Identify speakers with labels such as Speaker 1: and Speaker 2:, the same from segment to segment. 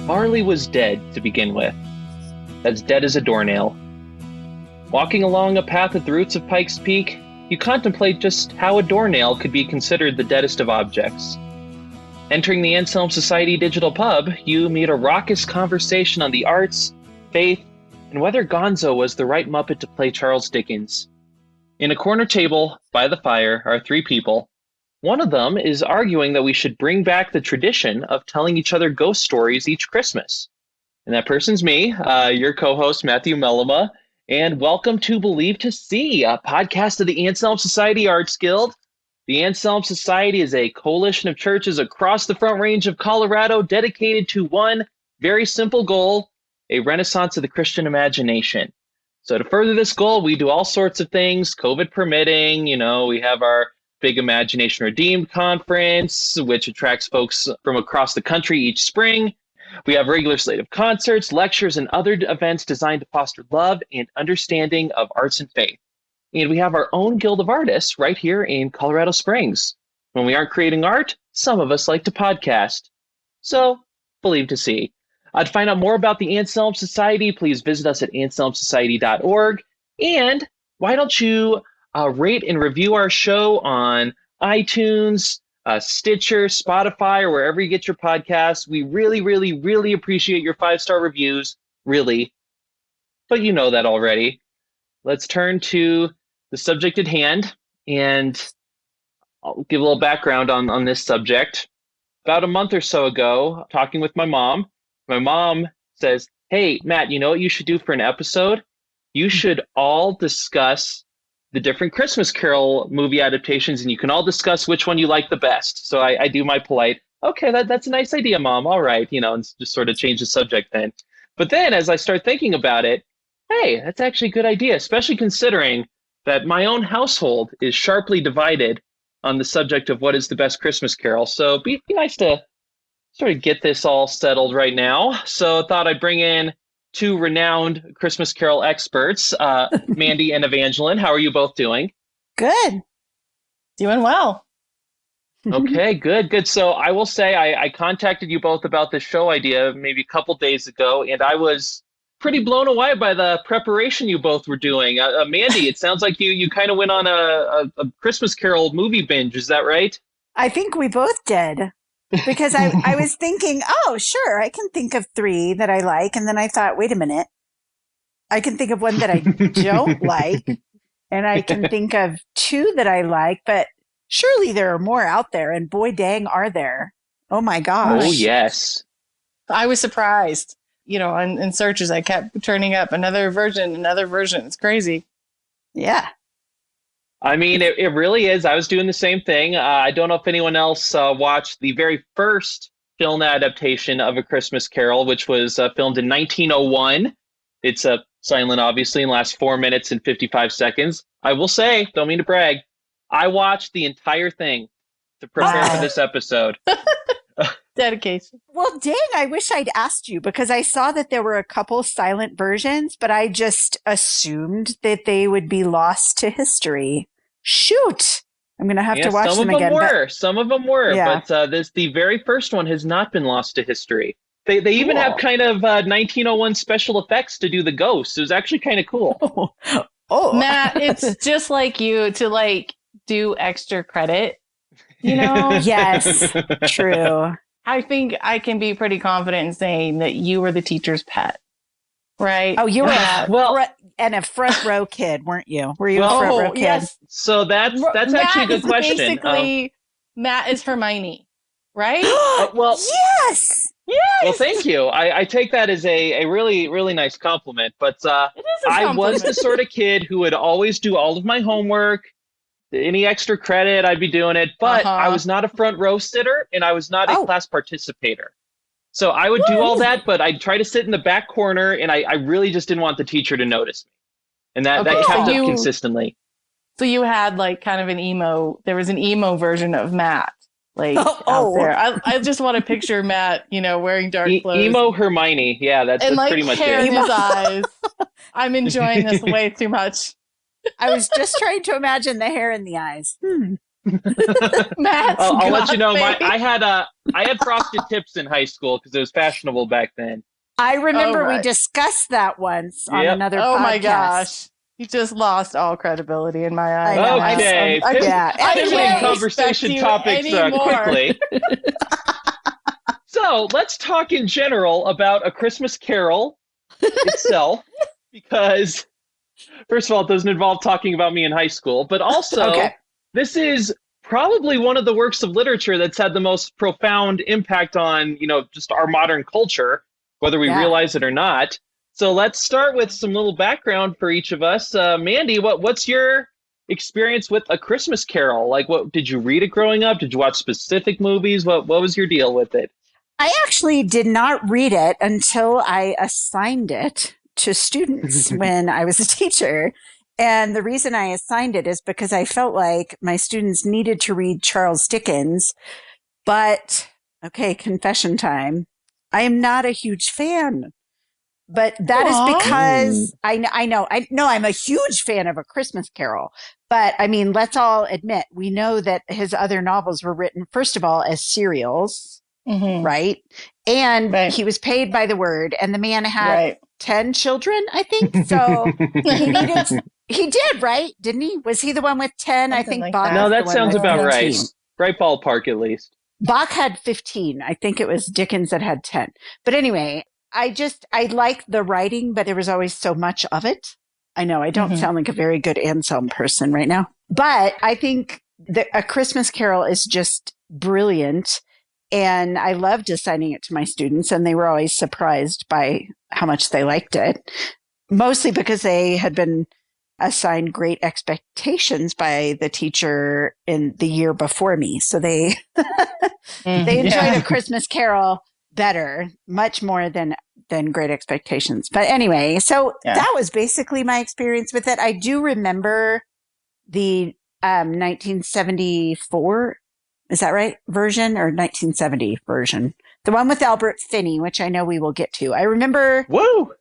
Speaker 1: Marley was dead to begin with, as dead as a doornail. Walking along a path at the roots of Pikes Peak, you contemplate just how a doornail could be considered the deadest of objects. Entering the Anselm Society Digital Pub, you meet a raucous conversation on the arts, faith, and whether Gonzo was the right Muppet to play Charles Dickens. In a corner table, by the fire, are three people. One of them is arguing that we should bring back the tradition of telling each other ghost stories each Christmas. And that person's me, your co-host, Matthew Mellema. And welcome to Believe to See, a podcast of the Anselm Society Arts Guild. The Anselm Society is a coalition of churches across the Front Range of Colorado dedicated to one very simple goal, a renaissance of the Christian imagination. So to further this goal, we do all sorts of things, COVID permitting. We have our big Imagination Redeemed conference, which attracts folks from across the country each spring. We have a regular slate of concerts, lectures, and other events designed to foster love and understanding of arts and faith. And we have our own Guild of Artists right here in Colorado Springs. When we aren't creating art, some of us like to podcast. So, Believe to See. To find out more about the Anselm Society, please visit us at anselmsociety.org. And why don't you rate and review our show on iTunes, Stitcher, Spotify, or wherever you get your podcasts. We really, really, really appreciate your 5-star reviews. Really. But you know that already. Let's turn to the subject at hand, and I'll give a little background on this subject. About a month or so ago, talking with my mom says, "Hey, Matt, you know what you should do for an episode? You should all discuss the different Christmas Carol movie adaptations, and you can all discuss which one you like the best." So I do my polite, "Okay, that's a nice idea, Mom. All right," and just sort of change the subject then. But then as I start thinking about it, hey, that's actually a good idea, especially considering that my own household is sharply divided on the subject of what is the best Christmas Carol. So be nice to sort of get this all settled right now. So I thought I'd bring in two renowned Christmas Carol experts, Mandy and Evangeline. How are you both doing?
Speaker 2: Good. Doing well.
Speaker 1: Okay, good. So I will say I contacted you both about this show idea maybe a couple days ago, and I was pretty blown away by the preparation you both were doing. Mandy, it sounds like you kind of went on a Christmas Carol movie binge. Is that right?
Speaker 2: I think we both did. Because I was thinking, oh, sure, I can think of 3 that I like. And then I thought, wait a minute, I can think of one that I don't like. And I can think of 2 that I like. But surely there are more out there. And boy, dang, are there. Oh, my gosh.
Speaker 1: Oh, yes.
Speaker 3: I was surprised. In searches, I kept turning up another version. It's crazy.
Speaker 2: Yeah.
Speaker 1: I mean, it really is. I was doing the same thing. I don't know if anyone else watched the very first film adaptation of A Christmas Carol, which was filmed in 1901. It's silent, obviously, and lasts 4 minutes and 55 seconds. I will say, don't mean to brag, I watched the entire thing to prepare for this episode.
Speaker 3: Dedication.
Speaker 2: Well, dang, I wish I'd asked you because I saw that there were a couple silent versions, but I just assumed that they would be lost to history. Shoot. I'm going to have to watch them again.
Speaker 1: Some of them were,
Speaker 2: yeah.
Speaker 1: But the very first one has not been lost to history. They even have kind of 1901 special effects to do the ghosts. It was actually kind of cool.
Speaker 2: Oh.
Speaker 3: Matt, it's just like you to do extra credit, Yes, true. I think I can be pretty confident in saying that you were the teacher's pet, right?
Speaker 2: Oh, you were a front row kid, weren't you? Were you a front row kid?
Speaker 3: Yes.
Speaker 1: So that's actually a good question.
Speaker 3: Basically, Matt is Hermione, right?
Speaker 2: Yes.
Speaker 1: Well, thank you. I take that as a really, really nice compliment. But I was the sort of kid who would always do all of my homework. Any extra credit, I'd be doing it. But I was not a front row sitter, and I was not a class participator. So I would do all that, but I'd try to sit in the back corner, and I really just didn't want the teacher to notice me. And that kept up consistently.
Speaker 3: So you had kind of an emo, there was an emo version of Matt. Out there. I just want to picture Matt, wearing dark clothes.
Speaker 1: Emo Hermione. Yeah, that's pretty much
Speaker 3: hair
Speaker 1: it.
Speaker 3: in his eyes. I'm enjoying this way too much.
Speaker 2: I was just trying to imagine the hair in the eyes.
Speaker 3: Matt's
Speaker 1: I'll let you know.
Speaker 3: got
Speaker 1: I had frosted tips in high school because it was fashionable back then.
Speaker 2: I remember
Speaker 3: right.
Speaker 2: we discussed that once on
Speaker 1: Yep.
Speaker 2: another
Speaker 3: Oh
Speaker 2: podcast.
Speaker 3: my gosh. You just lost all credibility in my eyes.
Speaker 2: I know.
Speaker 1: Okay,
Speaker 2: Yeah.
Speaker 1: pivoting
Speaker 3: can't
Speaker 1: conversation
Speaker 3: respect you
Speaker 1: topics
Speaker 3: anymore.
Speaker 1: quickly. So let's talk in general about A Christmas Carol itself, because first of all, it doesn't involve talking about me in high school, but also
Speaker 2: Okay.
Speaker 1: this is probably one of the works of literature that's had the most profound impact on, just our modern culture, whether we
Speaker 2: Yeah.
Speaker 1: realize it or not. So let's start with some little background for each of us. Mandy, what's your experience with A Christmas Carol? Like, what did you read it growing up? Did you watch specific movies? What was your deal with it?
Speaker 2: I actually did not read it until I assigned it to students when I was a teacher. And the reason I assigned it is because I felt like my students needed to read Charles Dickens. But, okay, confession time. I am not a huge fan. But that is because I know I'm a huge fan of A Christmas Carol. But I mean, let's all admit, we know that his other novels were written, first of all, as serials, right? And he was paid by the word, and the man had 10 children, I think. So he did, right? Didn't he? Was he the one with 10? I think
Speaker 3: like
Speaker 2: Bach.
Speaker 3: that.
Speaker 1: No,
Speaker 2: was the
Speaker 1: that
Speaker 2: one
Speaker 1: sounds
Speaker 2: with
Speaker 1: about
Speaker 2: 15.
Speaker 1: right. Right ballpark, at least.
Speaker 2: Bach had 15. I think it was Dickens that had 10. But anyway, I like the writing, but there was always so much of it. I know I don't sound like a very good Anselm person right now, but I think that A Christmas Carol is just brilliant. And I loved assigning it to my students, and they were always surprised by how much they liked it, mostly because they had been assigned great expectations by the teacher in the year before me. So they enjoyed A Christmas Carol better, much more than Great Expectations. But anyway, so that was basically my experience with it. I do remember the 1974, is that right, version, or 1970 version? The one with Albert Finney, which I know we will get to. I remember.
Speaker 1: Whoa!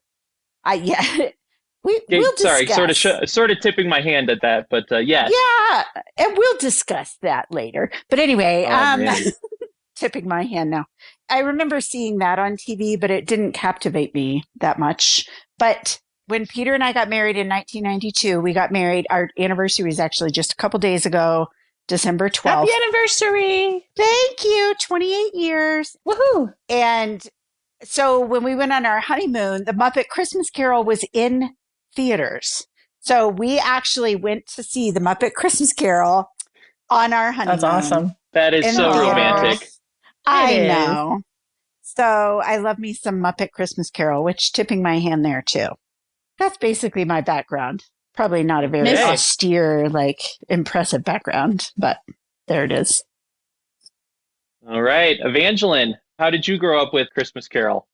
Speaker 2: We'll discuss.
Speaker 1: Sorry, sort of tipping my hand at that, but yes.
Speaker 2: Yeah, and we'll discuss that later. But anyway, tipping my hand now. I remember seeing that on TV, but it didn't captivate me that much. But when Peter and I got married in 1992, we got married. Our anniversary was actually just a couple days ago, December 12th.
Speaker 3: Happy anniversary!
Speaker 2: Thank you. 28 years.
Speaker 3: Woohoo!
Speaker 2: And so when we went on our honeymoon, The Muppet Christmas Carol was in theaters. So we actually went to see The Muppet Christmas Carol on our honeymoon.
Speaker 3: That's awesome.
Speaker 1: That is so romantic.
Speaker 2: I know. So I love me some Muppet Christmas Carol, which tipping my hand there too. That's basically my background. Probably not a very austere, impressive background, but there it is.
Speaker 1: All right. Evangeline, how did you grow up with Christmas Carol?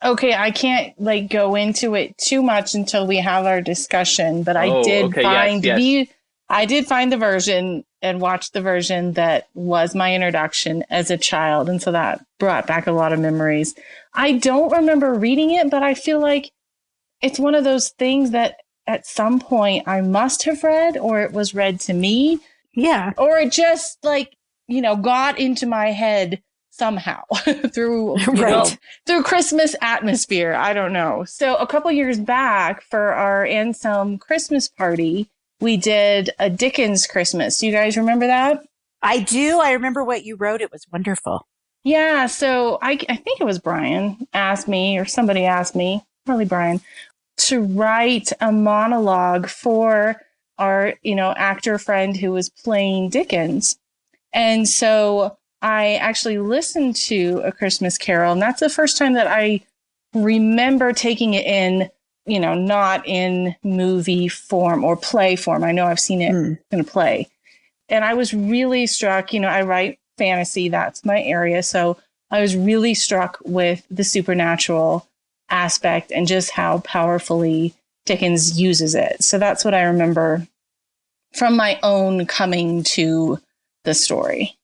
Speaker 3: Okay, I can't go into it too much until we have our discussion, but I did find the version and watch the version that was my introduction as a child. And so that brought back a lot of memories. I don't remember reading it, but I feel like it's one of those things that at some point I must have read, or it was read to me.
Speaker 2: Yeah.
Speaker 3: Or it just got into my head somehow through Christmas atmosphere. I don't know. So a couple years back for our Anselm Christmas party, we did a Dickens Christmas. Do you guys remember that?
Speaker 2: I do. I remember what you wrote. It was wonderful.
Speaker 3: Yeah. So I think it was Brian asked me, or somebody asked me, probably Brian, to write a monologue for our, actor friend who was playing Dickens. And so I actually listened to A Christmas Carol, and that's the first time that I remember taking it in, not in movie form or play form. I know I've seen it in a play. And I was really struck, I write fantasy, that's my area. So I was really struck with the supernatural aspect and just how powerfully Dickens uses it. So that's what I remember from my own coming to the story.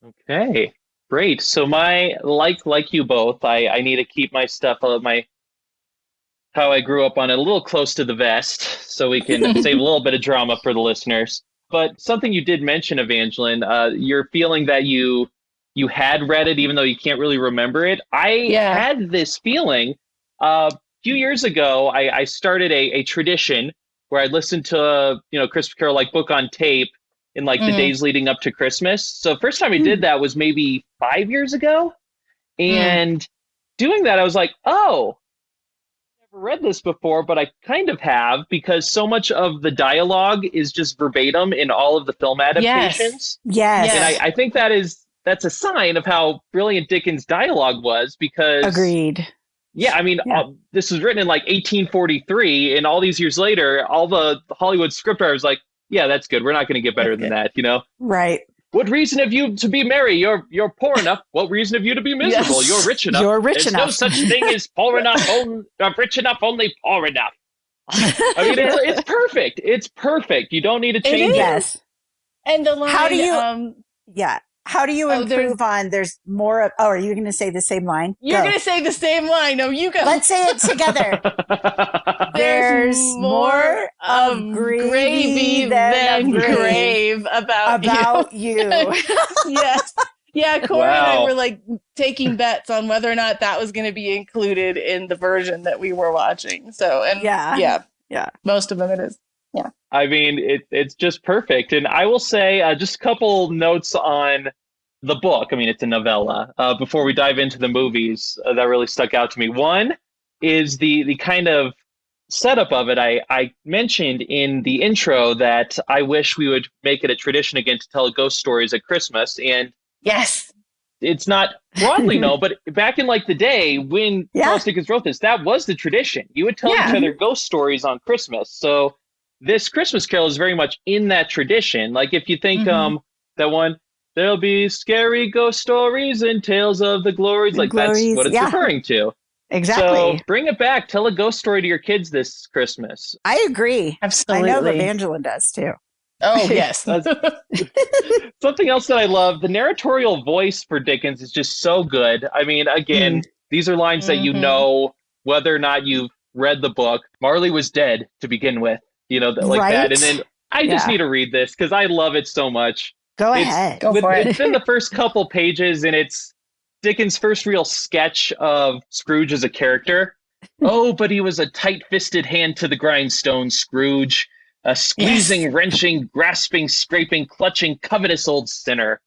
Speaker 1: Okay, great. So my like you both, I need to keep my stuff how I grew up on it a little close to the vest, so we can save a little bit of drama for the listeners. But something you did mention, Evangeline, you're feeling that you had read it, even though you can't really remember it. I had this feeling a few years ago. I started a tradition where I listened to Christmas Carol like book on tape in like the days leading up to Christmas. So first time I did that was maybe 5 years ago, and doing that I was like, oh, never read this before, but I kind of have, because so much of the dialogue is just verbatim in all of the film adaptations.
Speaker 2: Yes.
Speaker 1: And I think that's a sign of how brilliant Dickens' dialogue was, because
Speaker 2: Agreed.
Speaker 1: Yeah, I mean, this was written in like 1843, and all these years later, all the Hollywood scriptwriters like, yeah, that's good. We're not going to get better than that,
Speaker 2: Right.
Speaker 1: What reason have you to be merry? You're poor enough. What reason have you to be miserable?
Speaker 2: Yes.
Speaker 1: You're rich enough.
Speaker 2: You're rich
Speaker 1: There's
Speaker 2: enough.
Speaker 1: no such thing as poor enough, rich enough, only poor enough. I mean, it's perfect. It's perfect. You don't need to change it.
Speaker 2: Yes.
Speaker 3: And the line,
Speaker 2: how do you, how do you improve on there's more of, are you going to say the same line?
Speaker 3: You're going to say the same line. No, you go.
Speaker 2: Let's say it together. There's more of gravy than grave about you.
Speaker 3: Yes. Yeah, Corey and I were like taking bets on whether or not that was going to be included in the version that we were watching. So, and yeah, most of them it is. Yeah.
Speaker 1: I mean, it's just perfect. And I will say just a couple notes on the book. I mean, it's a novella. Before we dive into the movies, that really stuck out to me. One is the kind of setup of it. I mentioned in the intro that I wish we would make it a tradition again to tell ghost stories at Christmas. And
Speaker 3: yes,
Speaker 1: it's not broadly known, but back in like the day when Charles Dickens wrote this, that was the tradition. You would tell each other ghost stories on Christmas. So this Christmas Carol is very much in that tradition. Like if you think that one, there'll be scary ghost stories and tales of the glories. Like that's what it's referring to.
Speaker 2: Exactly.
Speaker 1: So bring it back. Tell a ghost story to your kids this Christmas.
Speaker 2: I agree.
Speaker 3: Absolutely.
Speaker 2: I know Evangeline does too.
Speaker 3: Oh, yes.
Speaker 1: Something else that I love, the narratorial voice for Dickens is just so good. I mean, again, these are lines that you know whether or not you've read the book. Marley was dead to begin with, like that. And then I just need to read this because I love it so much.
Speaker 2: Go ahead. Go for it.
Speaker 1: It's in the first couple pages, and it's Dickens' first real sketch of Scrooge as a character. Oh, but he was a tight-fisted hand to the grindstone, Scrooge. A squeezing, wrenching, grasping, scraping, clutching, covetous old sinner.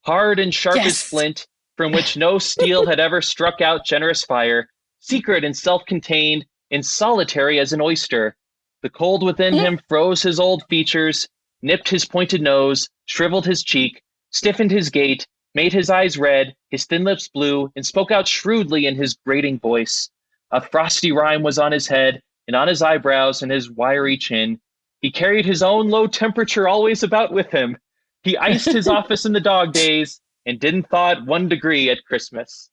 Speaker 1: Hard and sharp as flint, from which no steel had ever struck out generous fire. Secret and self-contained, and solitary as an oyster. The cold within him froze his old features, nipped his pointed nose, shriveled his cheek, stiffened his gait, made his eyes red, his thin lips blue, and spoke out shrewdly in his grating voice. A frosty rime was on his head, and on his eyebrows, and his wiry chin. He carried his own low temperature always about with him. He iced his office in the dog days, and didn't thaw it 1 degree at Christmas.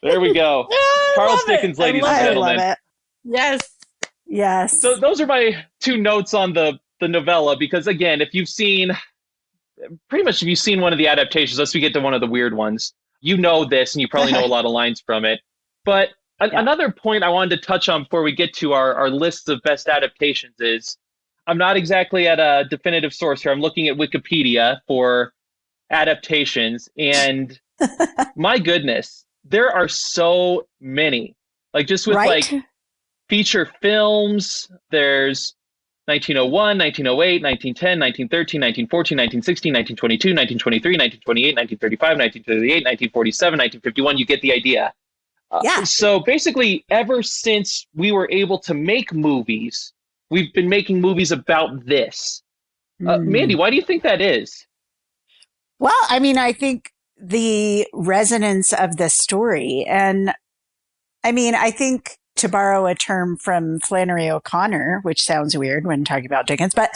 Speaker 1: There we go. Charles Dickens, ladies and gentlemen.
Speaker 2: I love it.
Speaker 3: Yes.
Speaker 2: Yes.
Speaker 1: So those are my 2 notes on the novella, because again, if you've seen one of the adaptations, let's we get to one of the weird ones, you know this, and you probably know a lot of lines from it. But another point I wanted to touch on before we get to our list of best adaptations is, I'm not exactly at a definitive source here. I'm looking at Wikipedia for adaptations, and my goodness, there are so many. Like just with like feature films, there's 1901, 1908, 1910, 1913, 1914, 1916, 1922, 1923, 1928, 1935, 1938, 1947, 1951. You get the idea. So basically, ever since we were able to make movies, we've been making movies about this. Mandy, why do you think that is?
Speaker 2: Well, I mean, I think the resonance of the story. And I mean, I think, to borrow a term from Flannery O'Connor, which sounds weird when talking about Dickens, but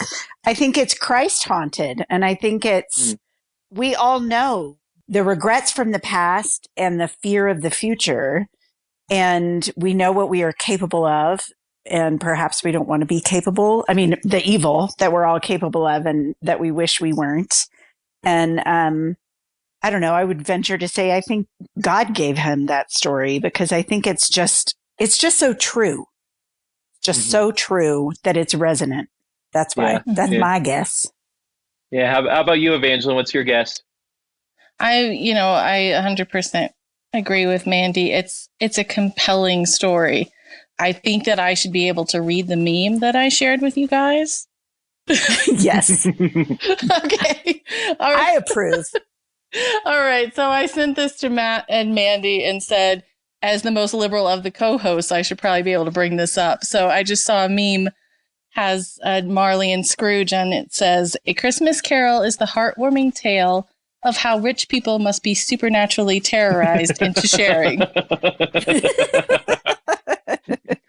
Speaker 2: I think it's Christ haunted. And I think it's, we all know the regrets from the past and the fear of the future. And we know what we are capable of. And perhaps we don't want to be capable. I mean, the evil that we're all capable of and that we wish we weren't. And I don't know, I would venture to say I think God gave him that story because I think it's just so true. Just so true that it's resonant. That's why. That's my guess.
Speaker 1: Yeah. How about you, Evangeline? What's your guess?
Speaker 3: I 100% agree with Mandy. It's a compelling story. I think that I should be able to read the meme that I shared with you guys.
Speaker 2: Yes.
Speaker 3: Okay. All
Speaker 2: I
Speaker 3: right.
Speaker 2: approve.
Speaker 3: All right. So I sent this to Matt and Mandy and said, as the most liberal of the co-hosts, I should probably be able to bring this up. So I just saw a meme has Marley and Scrooge, and it says, "A Christmas Carol is the heartwarming tale of how rich people must be supernaturally terrorized into sharing."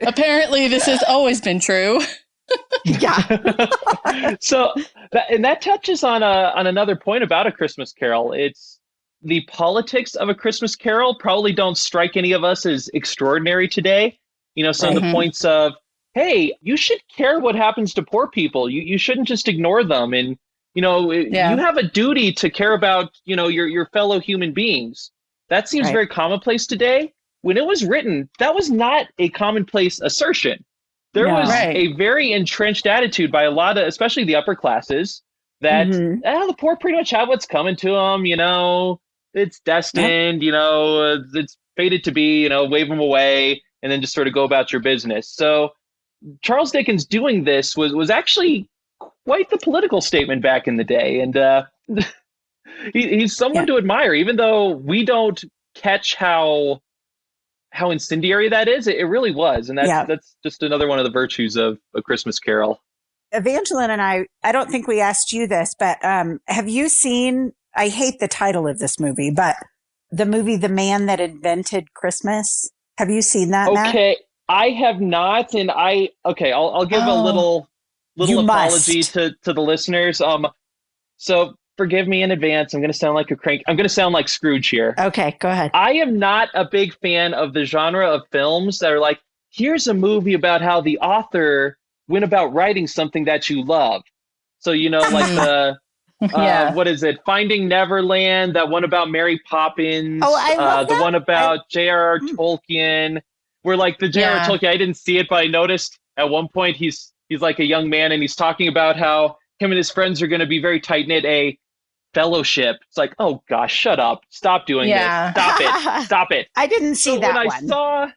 Speaker 3: Apparently, this has always been true.
Speaker 2: Yeah.
Speaker 1: So that touches on another point about A Christmas Carol. It's the politics of A Christmas Carol probably don't strike any of us as extraordinary today. Some of the points of, hey, you should care what happens to poor people. You shouldn't just ignore them. And, you have a duty to care about, your fellow human beings. That seems very commonplace today. When it was written, that was not a commonplace assertion. There was a very entrenched attitude by a lot of, especially the upper classes, that the poor pretty much have what's coming to them. It's destined. It's fated to be. Wave them away, and then just sort of go about your business. So Charles Dickens doing this was actually quite the political statement back in the day, and he's someone to admire, even though we don't catch how incendiary that is. It really was. And that's just another one of the virtues of A Christmas Carol.
Speaker 2: Evangeline and I don't think we asked you this, but have you seen, I hate the title of this movie, but the movie The Man That Invented Christmas? Have you seen that,
Speaker 1: Okay,
Speaker 2: Matt?
Speaker 1: I have not. And I'll give a little apology to the listeners. So forgive me in advance. I'm going to sound like a crank. I'm going to sound like Scrooge here.
Speaker 2: Okay, go ahead.
Speaker 1: I am not a big fan of the genre of films that are like, here's a movie about how the author went about writing something that you love. So, like the, what is it? Finding Neverland, that one about Mary Poppins.
Speaker 2: Oh, I love
Speaker 1: the
Speaker 2: that.
Speaker 1: one about J.R.R. Tolkien, where like the J.R.R. Tolkien, I didn't see it, but I noticed at one point he's like a young man and he's talking about how him and his friends are going to be very tight-knit, a fellowship. It's like, oh gosh, shut up. Stop doing this. Stop it.
Speaker 2: I didn't see that
Speaker 1: when
Speaker 2: one.
Speaker 1: I saw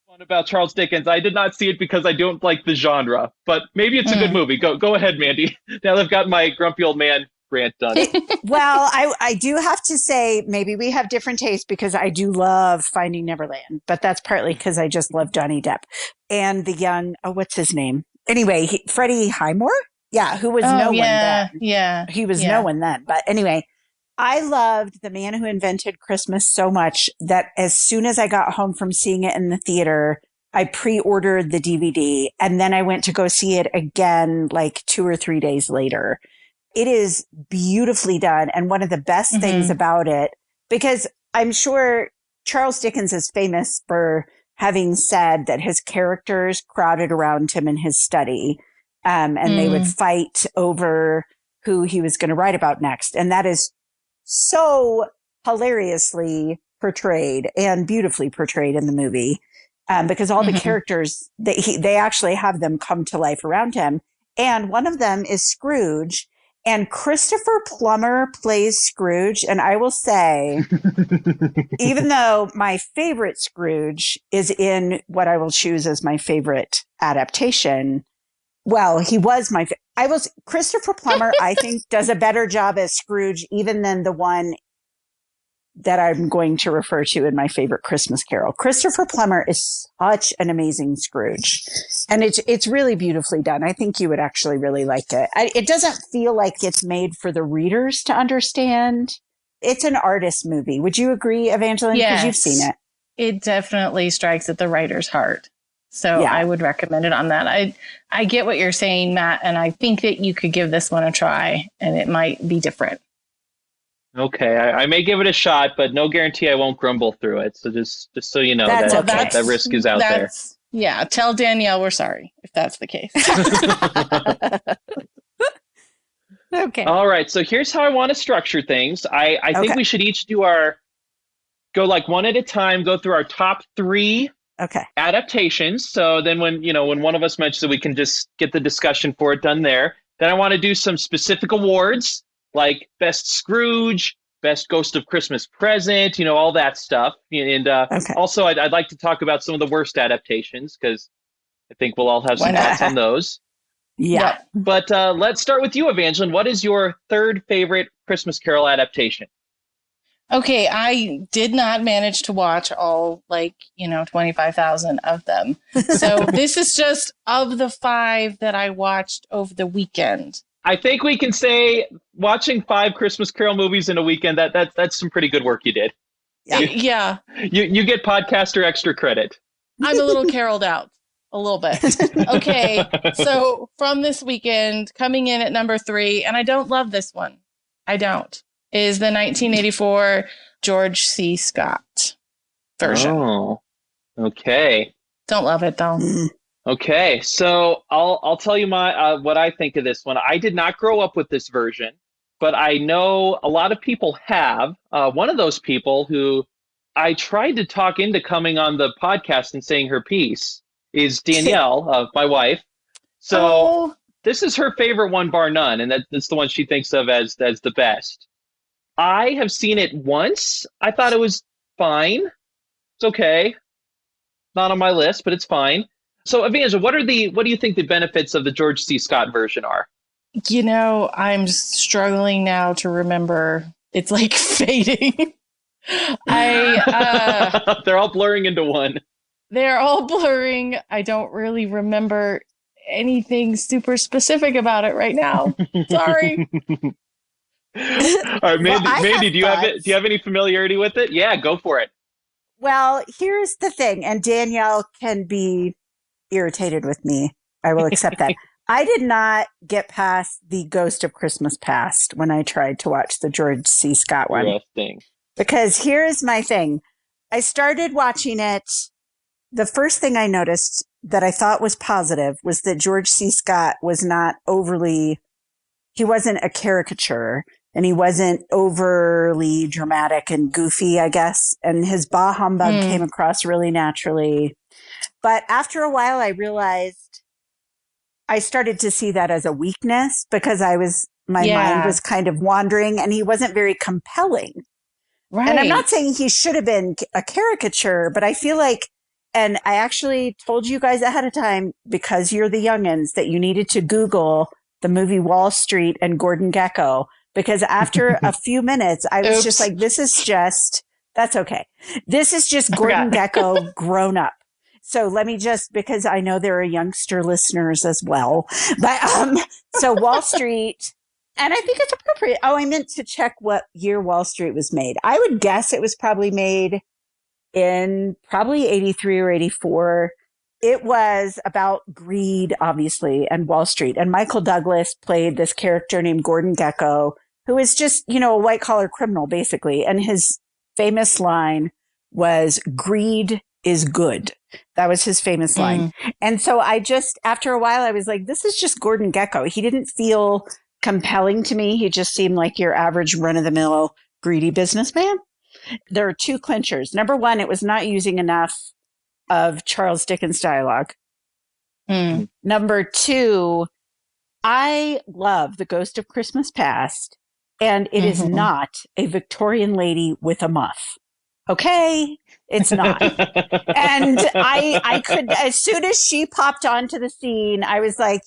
Speaker 1: one about Charles Dickens, I did not see it because I don't like the genre, but maybe it's a good movie. Go ahead, Mandy. Now I've got my grumpy old man rant done.
Speaker 2: Well, I do have to say, maybe we have different tastes because I do love Finding Neverland, but that's partly because I just love Johnny Depp and the young, what's his name? Anyway, Freddie Highmore? Yeah, who was no one then.
Speaker 3: Yeah.
Speaker 2: He was no one then. But anyway, I loved The Man Who Invented Christmas so much that as soon as I got home from seeing it in the theater, I pre-ordered the DVD and then I went to go see it again like 2 or 3 days later. It is beautifully done. And one of the best things about it, because I'm sure Charles Dickens is famous for having said that his characters crowded around him in his study. And they would fight over who he was going to write about next. And that is so hilariously portrayed and beautifully portrayed in the movie. Because all the characters, they actually have them come to life around him. And one of them is Scrooge. And Christopher Plummer plays Scrooge. And I will say, even though my favorite Scrooge is in what I will choose as my favorite adaptation, well, he was Christopher Plummer, I think, does a better job as Scrooge even than the one that I'm going to refer to in my favorite Christmas Carol. Christopher Plummer is such an amazing Scrooge. And it's really beautifully done. I think you would actually really like it. It doesn't feel like it's made for the readers to understand. It's an artist movie. Would you agree, Evangeline?
Speaker 3: Yes.
Speaker 2: Because you've seen it.
Speaker 3: It definitely strikes at the writer's heart. So I would recommend it on that. I get what you're saying, Matt, and I think that you could give this one a try and it might be different.
Speaker 1: Okay, I may give it a shot, but no guarantee I won't grumble through it. So just so you know, that risk is out there.
Speaker 3: Yeah, tell Danielle we're sorry if that's the case.
Speaker 2: Okay.
Speaker 1: All right, so here's how I want to structure things. I think we should each go like one at a time, go through our top 3 adaptations. So then when one of us mentions it, we can just get the discussion for it done there. Then I want to do some specific awards. like Best Scrooge, Best Ghost of Christmas Present, all that stuff. And also, I'd like to talk about some of the worst adaptations because I think we'll all have some thoughts on those.
Speaker 2: Yeah.
Speaker 1: But let's start with you, Evangeline. What is your third favorite Christmas Carol adaptation?
Speaker 3: Okay, I did not manage to watch all 25,000 of them. So this is just of the 5 that I watched over the weekend.
Speaker 1: I think we can say watching 5 Christmas Carol movies in a weekend, that's some pretty good work you did.
Speaker 3: Yeah.
Speaker 1: You get podcaster extra credit.
Speaker 3: I'm a little caroled out. A little bit. Okay, so from this weekend, coming in at number 3, and I don't love this one. I don't. Is the 1984 George C. Scott version.
Speaker 1: Oh, okay.
Speaker 3: Don't love it though.
Speaker 1: Okay, so I'll tell you my what I think of this one. I did not grow up with this version, but I know a lot of people have. One of those people who I tried to talk into coming on the podcast and saying her piece is Danielle, my wife. So this is her favorite one, bar none, and that's the one she thinks of as the best. I have seen it once. I thought it was fine. It's okay. Not on my list, but it's fine. So, Evangeline, what do you think the benefits of the George C. Scott version are?
Speaker 3: I'm struggling now to remember. It's like fading.
Speaker 1: They're all blurring into one.
Speaker 3: They're all blurring. I don't really remember anything super specific about it right now. Sorry.
Speaker 1: All right, Mandy, do you have any familiarity with it? Yeah, go for it.
Speaker 2: Well, here's the thing, and Danielle can be irritated with me. I will accept that. I did not get past the Ghost of Christmas Past when I tried to watch the George C. Scott one.
Speaker 1: Interesting.
Speaker 2: Because here's my thing. I started watching it. The first thing I noticed that I thought was positive was that George C. Scott was not he wasn't a caricature. And he wasn't overly dramatic and goofy, I guess. And his bah humbug came across really naturally. But after a while, I realized I started to see that as a weakness because my mind was kind of wandering and he wasn't very compelling. Right. And I'm not saying he should have been a caricature, but I feel like, and I actually told you guys ahead of time because you're the youngins that you needed to Google the movie Wall Street and Gordon Gekko. Because after a few minutes, I was just like, that's okay. This is just Gordon Gekko grown up. So let me because I know there are youngster listeners as well. But, so Wall Street, and I think it's appropriate. Oh, I meant to check what year Wall Street was made. I would guess it was probably made in 83 or 84. It was about greed, obviously, and Wall Street. And Michael Douglas played this character named Gordon Gekko, who is just, a white collar criminal, basically. And his famous line was, "Greed is good." That was his famous line. And so after a while, I was like, this is just Gordon Gekko. He didn't feel compelling to me. He just seemed like your average run of the mill greedy businessman. There are 2 clinchers. Number 1, it was not using enough of Charles Dickens dialogue. Number 2, I love The Ghost of Christmas Past, and it is not a Victorian lady with a muff. Okay? It's not. And I could, as soon as she popped onto the scene, I was like,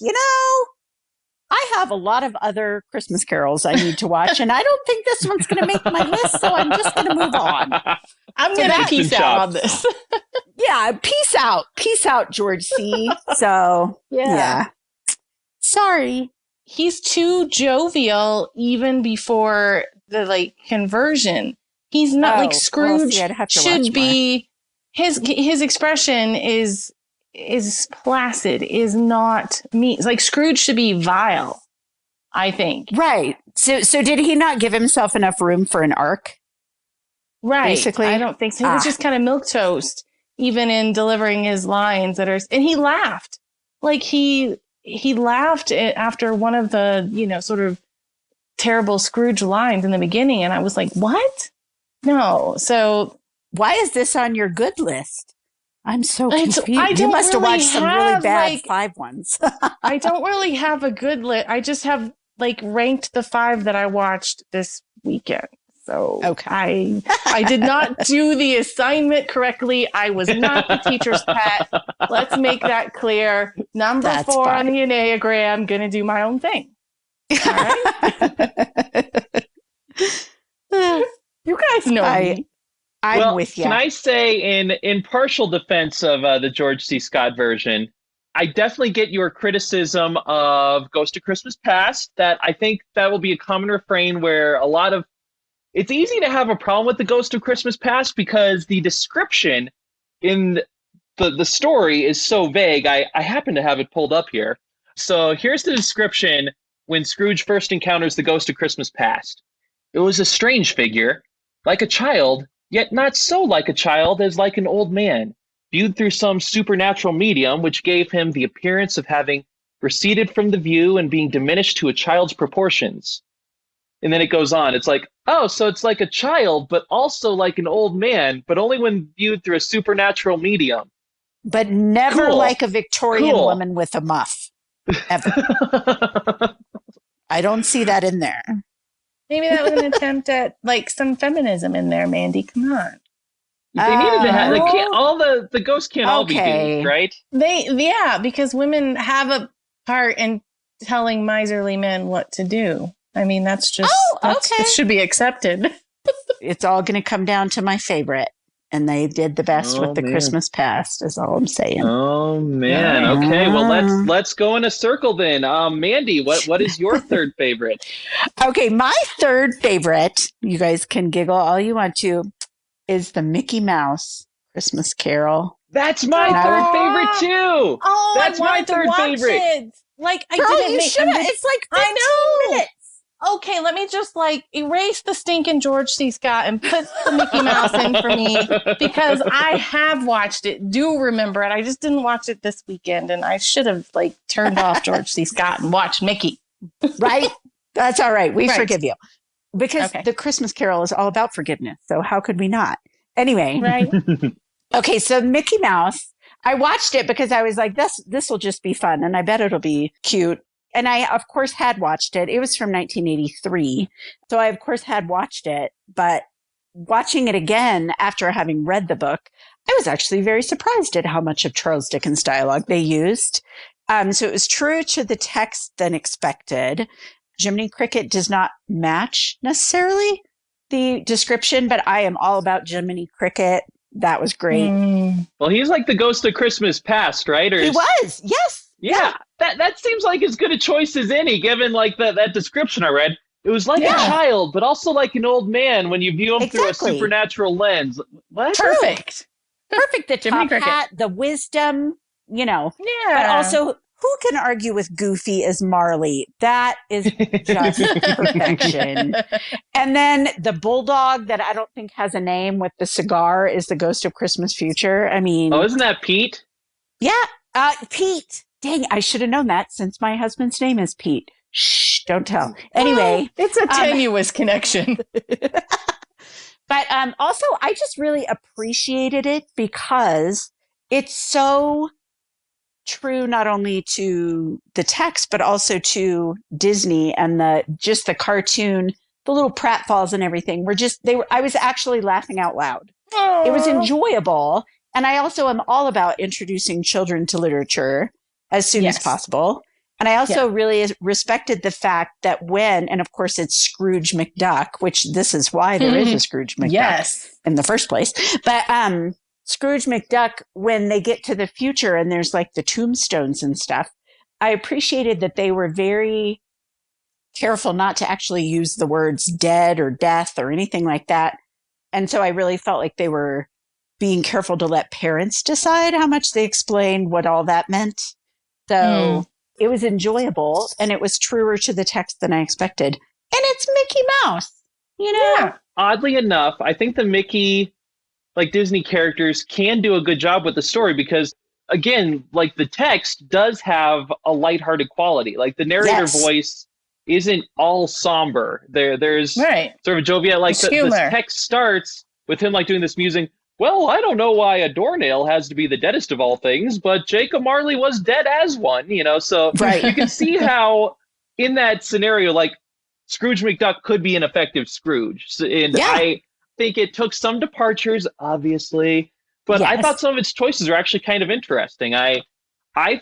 Speaker 2: I have a lot of other Christmas carols I need to watch, and I don't think this one's going to make my list, so I'm just going to move on.
Speaker 3: I'm going to peace out on this.
Speaker 2: Yeah, peace out. Peace out, George C. So, yeah. Sorry.
Speaker 3: He's too jovial even before the conversion. He's not like Scrooge should be. His expression is placid, is not mean. It's like Scrooge should be vile, I think.
Speaker 2: Right. So did he not give himself enough room for an arc?
Speaker 3: Right.
Speaker 2: Basically,
Speaker 3: I don't think so. He was just kind of milquetoast, even in delivering his lines and he laughed. Like he laughed after one of the, sort of terrible Scrooge lines in the beginning. And I was like, what? No. So
Speaker 2: why is this on your good list? I'm so confused. You must have watched some really bad 5 ones.
Speaker 3: I don't really have a good list. I just have like ranked the 5 that I watched this weekend. So
Speaker 2: okay.
Speaker 3: I did not do the assignment correctly. I was not the teacher's pet. Let's make that clear. Number 4 on the Enneagram, gonna do my own thing. All right. You guys know me.
Speaker 2: I'm with you.
Speaker 1: Can I say in partial defense of the George C. Scott version, I definitely get your criticism of Ghost of Christmas Past. That I think that will be a common refrain where it's easy to have a problem with the Ghost of Christmas Past because the description in the story is so vague. I happen to have it pulled up here. So here's the description when Scrooge first encounters the Ghost of Christmas Past. It was a strange figure, like a child, yet not so like a child as like an old man, viewed through some supernatural medium which gave him the appearance of having receded from the view and being diminished to a child's proportions. And then it goes on. It's like, oh, so it's like a child, but also like an old man, but only when viewed through a supernatural medium.
Speaker 2: But never like a Victorian woman with a muff. Ever. I don't see that in there.
Speaker 3: Maybe that was an attempt at like some feminism in there, Mandy. Come on.
Speaker 1: They needed to have all the ghosts can't all be dudes, right?
Speaker 3: Because women have a part in telling miserly men what to do. I mean, that's just it should be accepted.
Speaker 2: It's all going to come down to my favorite, and they did the best with the Christmas Past. Is all I'm saying.
Speaker 1: Oh man! Okay, well let's go in a circle then. Mandy, what is your third favorite?
Speaker 2: Okay, my third favorite. You guys can giggle all you want to. Is the Mickey Mouse Christmas Carol.
Speaker 1: That's my third favorite too.
Speaker 3: Oh,
Speaker 1: that's my third favorite.
Speaker 3: It. Like I
Speaker 2: Girl,
Speaker 3: didn't
Speaker 2: you
Speaker 3: make
Speaker 2: should. It's like 15 minutes.
Speaker 3: Okay, let me just like erase the stinking George C. Scott and put the Mickey Mouse in for me because I have watched it. Do remember it. I just didn't watch it this weekend, and I should have like turned off George C. Scott and watched Mickey.
Speaker 2: Right? That's all right. We forgive you. Because the Christmas Carol is all about forgiveness. So how could we not? Anyway.
Speaker 3: Right.
Speaker 2: Okay, so Mickey Mouse, I watched it because I was like, this will just be fun. And I bet it'll be cute. And I, of course, had watched it. It was from 1983. So I, of course, had watched it. But watching it again after having read the book, I was actually very surprised at how much of Charles Dickens' dialogue they used. So it was truer to the text than expected. Jiminy Cricket does not match necessarily the description, but I am all about Jiminy Cricket. That was great.
Speaker 1: Well, he's like the Ghost of Christmas Past, right?
Speaker 2: He was, yes.
Speaker 1: Yeah, that seems like as good a choice as any, given like that description I read. It was like a child, but also like an old man when you view him through a supernatural lens. What?
Speaker 2: Perfect. The top hat, the wisdom, you know.
Speaker 3: Yeah.
Speaker 2: But also, who can argue with Goofy as Marley? That is just perfection. And then the bulldog that I don't think has a name with the cigar is the Ghost of Christmas Future. I mean.
Speaker 1: Oh, isn't that Pete?
Speaker 2: Yeah. Pete. Dang, I should have known that since my husband's name is Pete. Shh, don't tell. Anyway.
Speaker 3: It's a tenuous connection.
Speaker 2: But also, I just really appreciated it because it's so true not only to the text, but also to Disney and the cartoon, the little pratfalls and everything. I was actually laughing out loud. Aww. It was enjoyable. And I also am all about introducing children to literature as soon as possible. And I also really respected the fact that and of course it's Scrooge McDuck, which this is why there is a Scrooge McDuck in the first place. But Scrooge McDuck, when they get to the future and there's like the tombstones and stuff, I appreciated that they were very careful not to actually use the words dead or death or anything like that. And so I really felt like they were being careful to let parents decide how much they explained what all that meant. So it was enjoyable and it was truer to the text than I expected. And it's Mickey Mouse, you know? Yeah.
Speaker 1: Oddly enough, I think the Mickey, like Disney characters, can do a good job with the story because, again, like the text does have a lighthearted quality. Like the narrator voice isn't all somber. There's sort of a jovial, like the text starts with him like doing this musing. Well, I don't know why a doornail has to be the deadest of all things, but Jacob Marley was dead as one, you know, so you can see how in that scenario, like Scrooge McDuck could be an effective Scrooge. And I think it took some departures, obviously, but I thought some of its choices are actually kind of interesting. I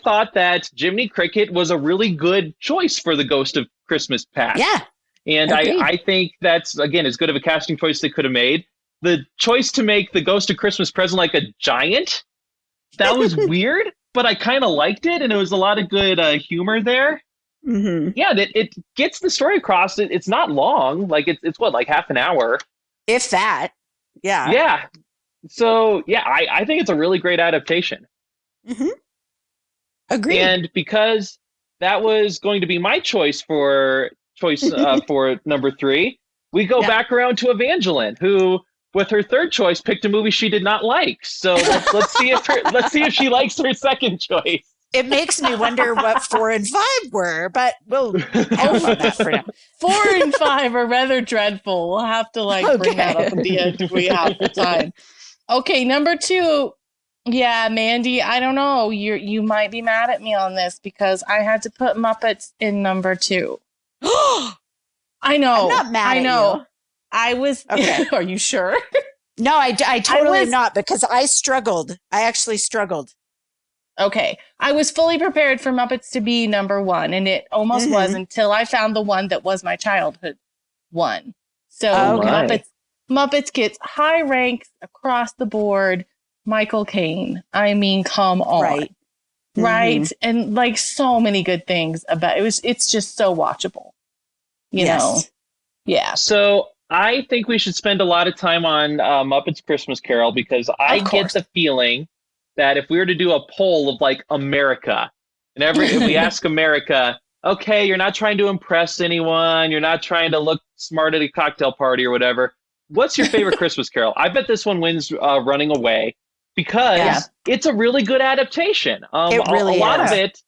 Speaker 1: thought that Jiminy Cricket was a really good choice for the Ghost of Christmas Past.
Speaker 2: Yeah.
Speaker 1: And I think that's, again, as good of a casting choice they could have made. The choice to make the Ghost of Christmas Present like a giant, that was weird, but I kind of liked it, and it was a lot of good humor there.
Speaker 2: Mm-hmm.
Speaker 1: Yeah, it gets the story across. It's not long. Like, it's what, like half an hour?
Speaker 2: If that. Yeah.
Speaker 1: Yeah. So, yeah, I think it's a really great adaptation.
Speaker 2: Mm-hmm. Agreed.
Speaker 1: And because that was going to be my choice for number 3, we go back around to Evangeline, who, with her third choice, picked a movie she did not like. So let's see if she likes her second choice.
Speaker 2: It makes me wonder what 4 and 5 were, but we'll talk about that for now.
Speaker 3: 4 and 5 are rather dreadful. We'll have to bring that up at the end if we have the time. Okay, number 2. Yeah, Mandy, I don't know. You might be mad at me on this because I had to put Muppets in number 2. I know.
Speaker 2: I'm not mad
Speaker 3: I know.
Speaker 2: at you.
Speaker 3: I was.
Speaker 2: Okay.
Speaker 3: Are you sure?
Speaker 2: No, I totally am not, because I struggled. I actually struggled.
Speaker 3: Okay. I was fully prepared for Muppets to be number 1, and it almost was until I found the one that was my childhood one. So Muppets gets high ranks across the board. Michael Caine. I mean, come on.
Speaker 2: Right.
Speaker 3: Right. And so many good things about it. It's just so watchable. You know? Yeah.
Speaker 1: So I think we should spend a lot of time on Muppets Christmas Carol, because I get the feeling that if we were to do a poll of America, and if we ask America, okay, you're not trying to impress anyone, you're not trying to look smart at a cocktail party or whatever, what's your favorite Christmas Carol? I bet this one wins Running Away, because it's a really good adaptation.
Speaker 2: It really
Speaker 1: a lot of it,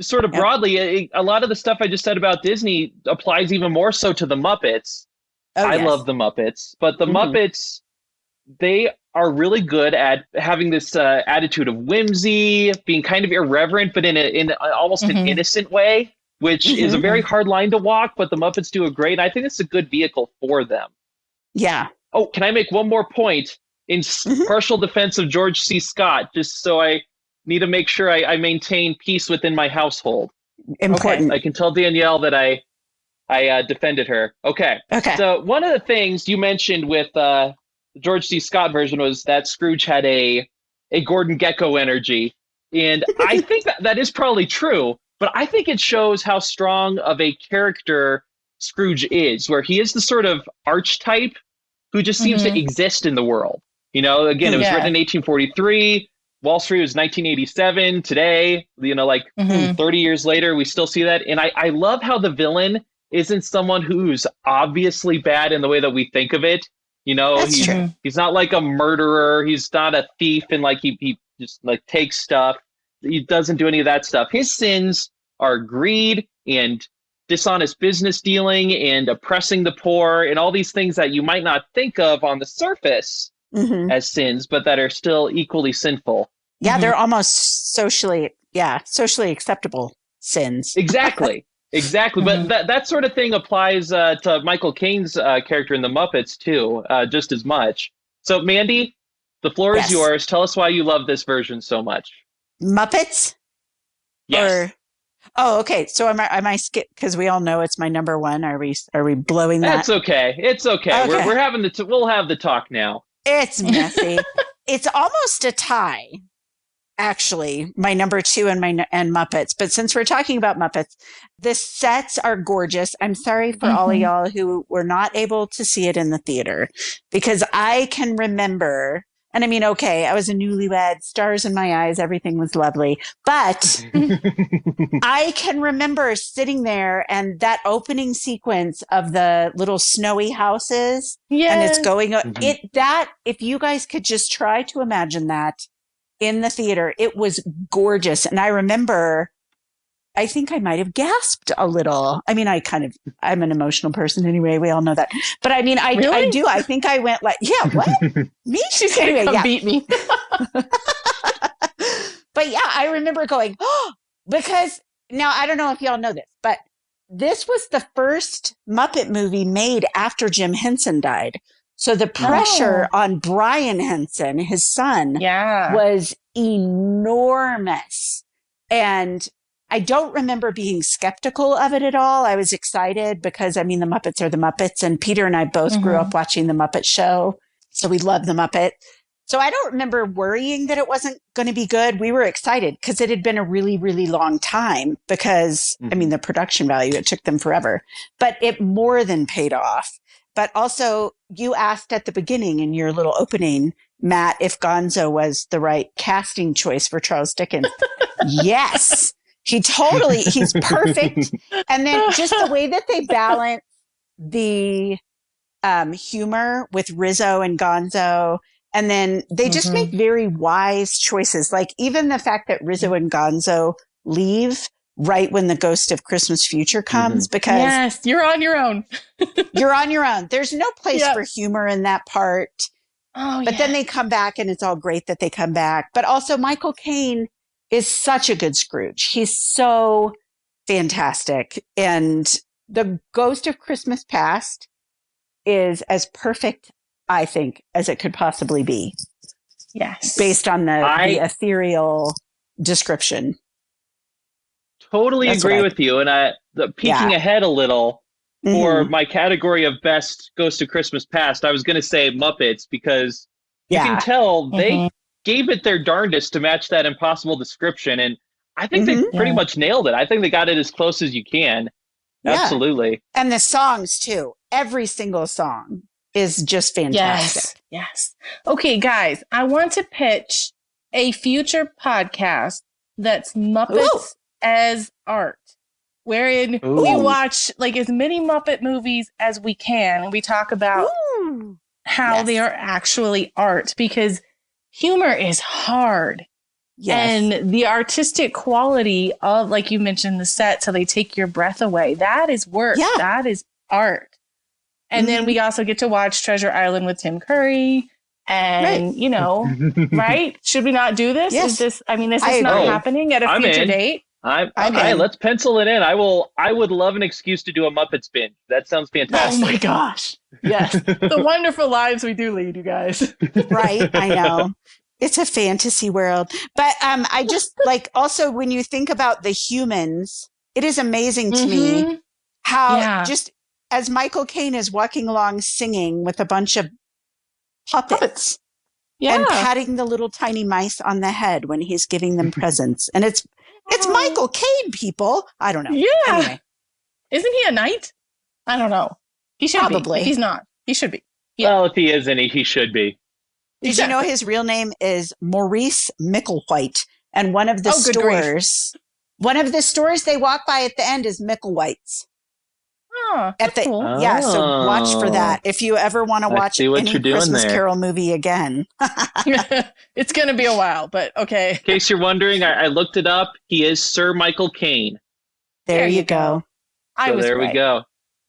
Speaker 1: sort of broadly, a lot of the stuff I just said about Disney applies even more so to the Muppets. I love the Muppets, but the Muppets, they are really good at having this attitude of whimsy, being kind of irreverent, but in almost an innocent way, which is a very hard line to walk, but the Muppets do a great. I think it's a good vehicle for them.
Speaker 2: Yeah.
Speaker 1: Oh, can I make one more point in partial defense of George C. Scott, just so I need to make sure I maintain peace within my household?
Speaker 2: Important.
Speaker 1: Okay. I can tell Danielle that I defended her. Okay. So one of the things you mentioned with the George C. Scott version was that Scrooge had a Gordon Gekko energy. And I think that is probably true, but I think it shows how strong of a character Scrooge is, where he is the sort of archetype who just seems to exist in the world. You know, again, it was written in 1843. Wall Street was 1987. Today, 30 years later, we still see that. And I love how the villain isn't someone who's obviously bad in the way that we think of it. You know, he's not like a murderer. He's not a thief and he just takes stuff. He doesn't do any of that stuff. His sins are greed and dishonest business dealing and oppressing the poor and all these things that you might not think of on the surface as sins, but that are still equally sinful.
Speaker 2: Yeah, they're almost socially acceptable sins.
Speaker 1: Exactly. But that sort of thing applies to Michael Caine's character in the Muppets too, just as much. So Mandy, the floor is yours. Tell us why you love this version so much.
Speaker 2: Muppets?
Speaker 1: Yes.
Speaker 2: Oh, okay. So am I skip, because we all know it's my number 1. Are we blowing that?
Speaker 1: That's okay. It's okay. We're having we'll have the talk now.
Speaker 2: It's messy. It's almost a tie, actually, my number 2 and Muppets. But since we're talking about Muppets, the sets are gorgeous. I'm sorry for all of y'all who were not able to see it in the theater, because I can remember, and I mean, okay, I was a newlywed, stars in my eyes, everything was lovely. But I can remember sitting there and that opening sequence of the little snowy houses. Yes. And it's going, if you guys could just try to imagine that in the theater, it was gorgeous. And I remember, I think I might have gasped a little. I mean, I'm an emotional person anyway. We all know that. But I mean, I do. I think I went what? Me?
Speaker 3: She's going to beat me.
Speaker 2: But yeah, I remember going, because now I don't know if y'all know this, but this was the first Muppet movie made after Jim Henson died. So the pressure on Brian Henson, his son, was enormous. And I don't remember being skeptical of it at all. I was excited because, I mean, the Muppets are the Muppets, and Peter and I both grew up watching the Muppet Show. So we love the Muppet. So I don't remember worrying that it wasn't going to be good. We were excited because it had been a really, really long time because, I mean, the production value, it took them forever, but it more than paid off. But also, you asked at the beginning in your little opening, Matt, if Gonzo was the right casting choice for Charles Dickens. Yes, he's perfect. And then just the way that they balance the humor with Rizzo and Gonzo. And then they just make very wise choices. Like even the fact that Rizzo and Gonzo leave right when the Ghost of Christmas Future comes, because
Speaker 3: yes, you're on your own.
Speaker 2: You're on your own. There's no place for humor in that part. But then they come back and it's all great that they come back. But also Michael Caine is such a good Scrooge. He's so fantastic. And the Ghost of Christmas Past is as perfect, I think, as it could possibly be.
Speaker 3: Yes.
Speaker 2: Based on the ethereal description.
Speaker 1: Totally agree with you. And peeking ahead a little for my category of best Ghost of Christmas Past, I was going to say Muppets because you can tell they gave it their darndest to match that impossible description. And I think they pretty much nailed it. I think they got it as close as you can. Yeah. Absolutely.
Speaker 2: And the songs too. Every single song is just fantastic.
Speaker 3: Yes. Okay, guys, I want to pitch a future podcast that's Muppets as art, wherein we watch like as many Muppet movies as we can. And we talk about how they are actually art, because humor is hard. Yes. And the artistic quality of, like you mentioned, the set, so they take your breath away. That is work. Yeah. That is art. And then we also get to watch Treasure Island with Tim Curry. And, you know, right? Should we not do this?
Speaker 2: Yes.
Speaker 3: Is this not happening at a future date?
Speaker 1: Okay, let's pencil it in. I would love an excuse to do a Muppets binge. That sounds fantastic.
Speaker 3: Oh my gosh. Yes. The wonderful lives we do lead, you guys.
Speaker 2: Right. I know. It's a fantasy world. But I just like also when you think about the humans, it is amazing to me how just as Michael Caine is walking along singing with a bunch of puppets and patting the little tiny mice on the head when he's giving them presents. And it's Michael Caine, people. I don't know.
Speaker 3: Yeah.
Speaker 2: Anyway.
Speaker 3: Isn't he a knight? I don't know. He should
Speaker 2: Probably.
Speaker 3: be. If he's not. He should be.
Speaker 1: Yeah. Well, if he isn't, he should be.
Speaker 2: Did you know his real name is Maurice Micklewhite? And one of the stores they walk by at the end is Micklewhite's.
Speaker 3: Oh, cool.
Speaker 2: Yeah, so watch for that if you ever want to watch any Christmas Carol movie again.
Speaker 3: It's going to be a while, but okay.
Speaker 1: In case you're wondering, I looked it up. He is Sir Michael Caine.
Speaker 2: There you go.
Speaker 1: We go.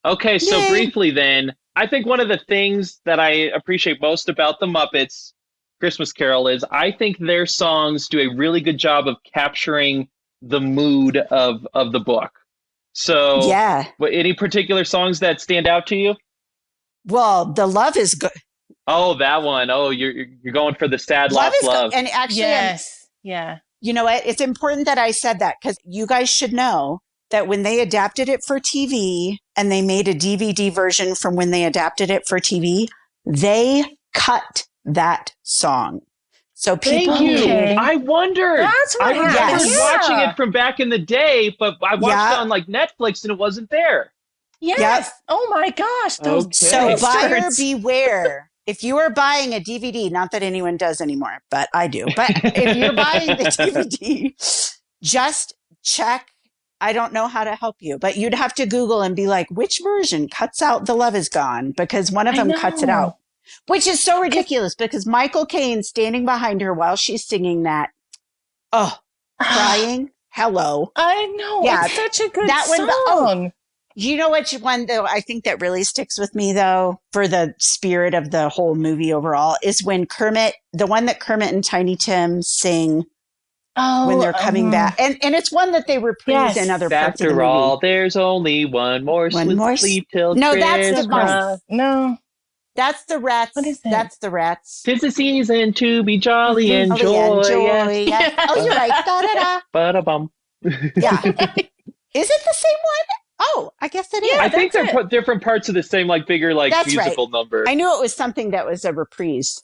Speaker 1: Okay, so briefly then, I think one of the things that I appreciate most about the Muppets Christmas Carol is I think their songs do a really good job of capturing the mood of the book. So, any particular songs that stand out to you?
Speaker 2: Well, The Love Is Good.
Speaker 1: Oh, that one. Oh, you're going for the sad lost love.
Speaker 2: And actually, you know what? It's important that I said that because you guys should know that when they adapted it for TV and they made a DVD version from when they adapted it for TV, they cut that song. So people,
Speaker 1: I wondered.
Speaker 3: That's what happened.
Speaker 1: I was watching it from back in the day, but I watched it on like Netflix and it wasn't there.
Speaker 3: Yes. Yep. Oh my gosh.
Speaker 2: So buyer beware. If you are buying a DVD, not that anyone does anymore, but I do. But if you're buying the DVD, just check. I don't know how to help you, but you'd have to Google and be like, which version cuts out The Love Is Gone? Because one of them cuts it out. Which is so ridiculous because Michael Caine standing behind her while she's singing that. Oh, crying. Hello.
Speaker 3: I know. Yeah, it's such a good song.
Speaker 2: You know which one, though, I think that really sticks with me, though, for the spirit of the whole movie overall, is when Kermit, the one that Kermit and Tiny Tim sing, when they're coming back. And it's one that they reprise in other parts of the movie.
Speaker 1: After all, there's only one more sleep till
Speaker 2: No,
Speaker 1: Christmas.
Speaker 2: that's the mice.
Speaker 3: No.
Speaker 2: That's the rats.
Speaker 3: What is it?
Speaker 2: That's the rats.
Speaker 1: 'Tis the season to be jolly and joy.
Speaker 2: Yes. Oh, you're right. Da-da-da.
Speaker 1: Ba-da-bum.
Speaker 2: Yeah. Is it the same one? Oh, I guess it is.
Speaker 1: I think they're different parts of the same, like, bigger, like,
Speaker 2: That's
Speaker 1: musical number.
Speaker 2: I knew it was something that was a reprise,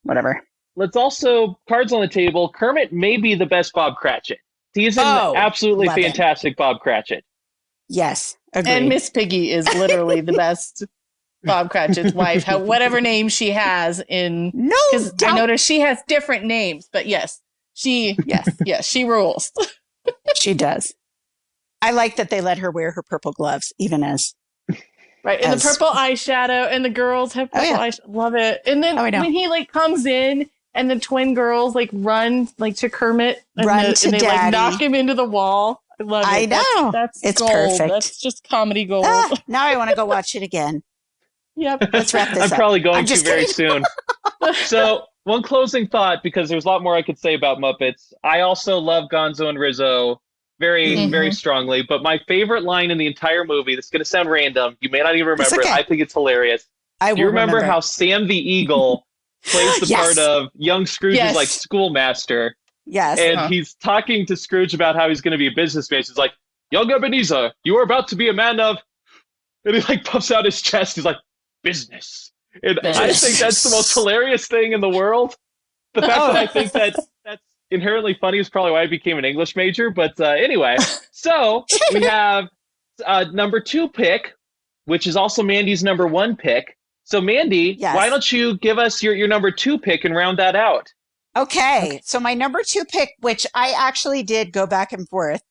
Speaker 2: whatever.
Speaker 1: Let's also, cards on the table, Kermit may be the best Bob Cratchit. He's an absolutely fantastic Bob Cratchit.
Speaker 2: Yes, agreed.
Speaker 3: And Miss Piggy is literally the best Bob Cratchit's wife, whatever name she has in...
Speaker 2: No,
Speaker 3: because I noticed she has different names, but yes, she rules.
Speaker 2: She does. I like that they let her wear her purple gloves, even as...
Speaker 3: Right, and the purple eyeshadow, and the girls have purple eyeshadow. Love it. And then when he, like, comes in, and the twin girls, like, run, like, to Kermit, and they like, knock him into the wall. I love it.
Speaker 2: I know.
Speaker 3: That's
Speaker 2: it's
Speaker 3: gold.
Speaker 2: Perfect.
Speaker 3: That's just comedy gold.
Speaker 2: Now I want to go watch it again.
Speaker 3: Yep.
Speaker 2: Let's wrap this up.
Speaker 1: I'm probably going to very soon. So, one closing thought, because there's a lot more I could say about Muppets. I also love Gonzo and Rizzo very, very strongly. But my favorite line in the entire movie, this is going to sound random. You may not even remember it. I think it's hilarious. Do you remember how Sam the Eagle plays the part of young Scrooge's like schoolmaster?
Speaker 2: Yes.
Speaker 1: And he's talking to Scrooge about how he's going to be a businessman. He's like, young Ebenezer, you are about to be a man of... And he like puffs out his chest. He's like, business. And I think that's the most hilarious thing in the world. The fact that I think that's inherently funny is probably why I became an English major. But anyway, so we have number 2 pick, which is also Mandy's number 1 pick. So Mandy, why don't you give us your number 2 pick and round that out?
Speaker 2: Okay. So my number 2 pick, which I actually did go back and forth,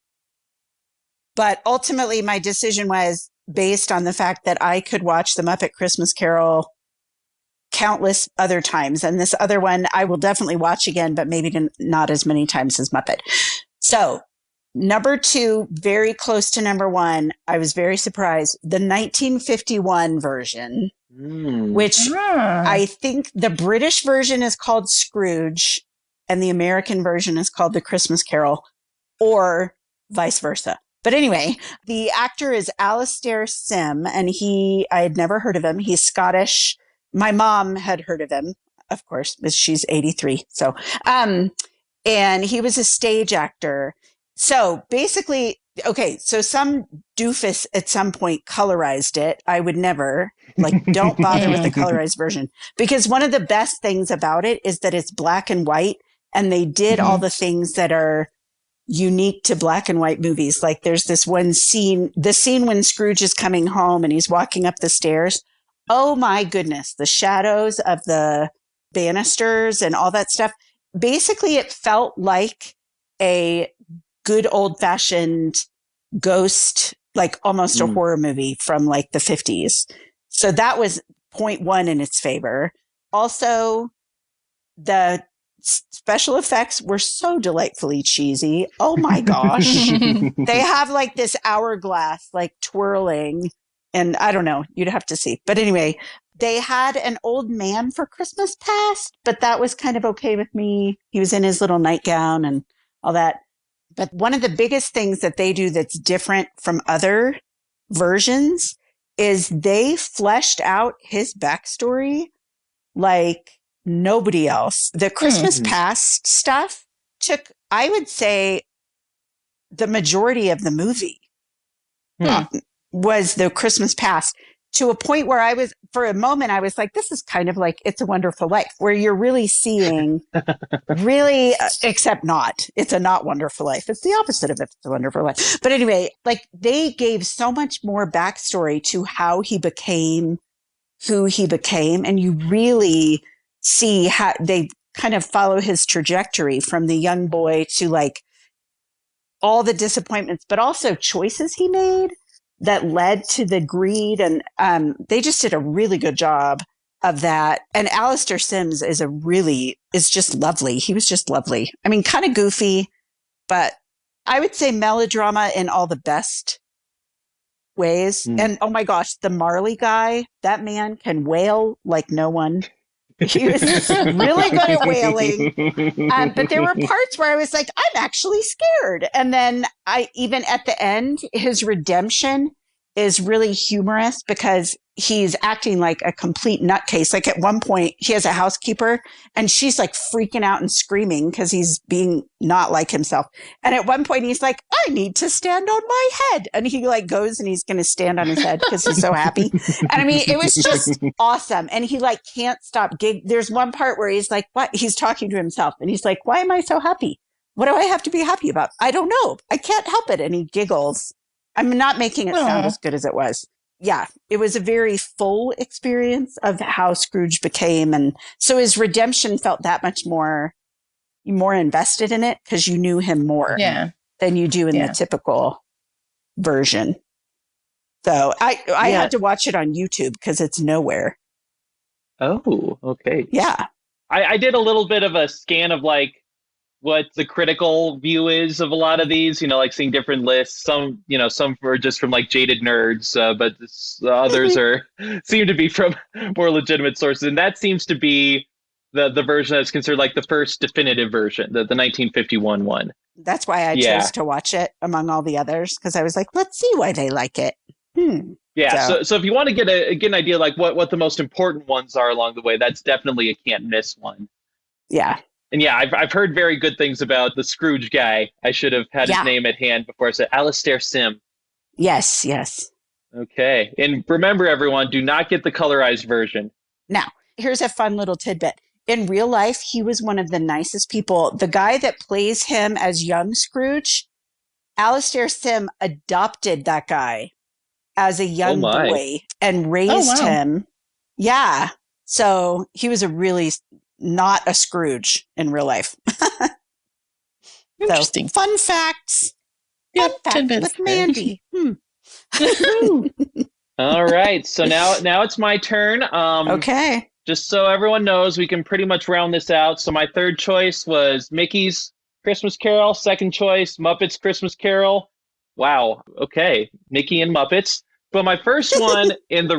Speaker 2: but ultimately my decision was based on the fact that I could watch The Muppet Christmas Carol countless other times. And this other one I will definitely watch again, but maybe not as many times as Muppet. So number 2, very close to number 1. I was very surprised. The 1951 version, which I think the British version is called Scrooge and the American version is called The Christmas Carol, or vice versa. But anyway, the actor is Alastair Sim, and I had never heard of him. He's Scottish. My mom had heard of him, of course, because she's 83. So, and he was a stage actor. So basically, okay, so some doofus at some point colorized it. I would never, don't bother with the colorized version, because one of the best things about it is that it's black and white, and they did all the things that are unique to black and white movies. Like there's this one scene, the scene when Scrooge is coming home and he's walking up the stairs. Oh my goodness, the shadows of the banisters and all that stuff. Basically, it felt like a good old fashioned ghost, like almost a horror movie from like the 50s. So that was point 1 in its favor. Also, the special effects were so delightfully cheesy. Oh my gosh. They have like this hourglass, like twirling. And I don't know, you'd have to see. But anyway, they had an old man for Christmas Past, but that was kind of okay with me. He was in his little nightgown and all that. But one of the biggest things that they do that's different from other versions is they fleshed out his backstory like nobody else. The Christmas Past stuff took, I would say, the majority of the movie. Was the Christmas Past, to a point where I was, for a moment, I was like, this is kind of like It's a Wonderful Life, where you're really seeing, except not. It's a not wonderful life. It's the opposite of It's a Wonderful Life. But anyway, like they gave so much more backstory to how he became who he became. And you really see how they kind of follow his trajectory from the young boy to like all the disappointments, but also choices he made that led to the greed. And they just did a really good job of that. And Alastair Sims is just lovely. He was just lovely. I mean, kind of goofy, but I would say melodrama in all the best ways. And oh my gosh, the Marley guy, that man can wail like no one. He was really good at wailing. But there were parts where I was like, I'm actually scared. And then even at the end, his redemption is really humorous because he's acting like a complete nutcase. Like at one point, he has a housekeeper and she's like freaking out and screaming because he's being not like himself. And at one point, he's like, I need to stand on my head. And he like goes and he's going to stand on his head because he's so happy. And I mean, it was just awesome. And he like can't stop There's one part where he's like, what? He's talking to himself and he's like, why am I so happy? What do I have to be happy about? I don't know. I can't help it. And he giggles. I'm not making it sound as good as it was. Yeah, it was a very full experience of how Scrooge became. And so his redemption felt that much more invested in it because you knew him more than you do in the typical version. So I had to watch it on YouTube because it's nowhere.
Speaker 1: Oh, okay.
Speaker 2: Yeah.
Speaker 1: I did a little bit of a scan of like what the critical view is of a lot of these, like seeing different lists. Some are just from like jaded nerds, but others seem to be from more legitimate sources. And that seems to be the version that's considered like the first definitive version, the 1951 one.
Speaker 2: That's why I chose to watch it among all the others, because I was like, let's see why they like it.
Speaker 1: Yeah. So if you want to get an idea like what the most important ones are along the way, that's definitely a can't miss one.
Speaker 2: Yeah.
Speaker 1: And yeah, I've heard very good things about the Scrooge guy. I should have had his name at hand before I said Alastair Sim.
Speaker 2: Yes.
Speaker 1: Okay. And remember, everyone, do not get the colorized version.
Speaker 2: Now, here's a fun little tidbit. In real life, he was one of the nicest people. The guy that plays him as young Scrooge, Alastair Sim adopted that guy as a young boy and raised him. Yeah. So he was a really not a Scrooge in real life.
Speaker 3: Interesting.
Speaker 2: So, fun facts. Fun facts with Mandy.
Speaker 1: All right. So now it's my turn.
Speaker 2: Okay.
Speaker 1: Just so everyone knows, we can pretty much round this out. So my third choice was Mickey's Christmas Carol. Second choice, Muppets Christmas Carol. Wow. Okay. Mickey and Muppets. But my first one, and the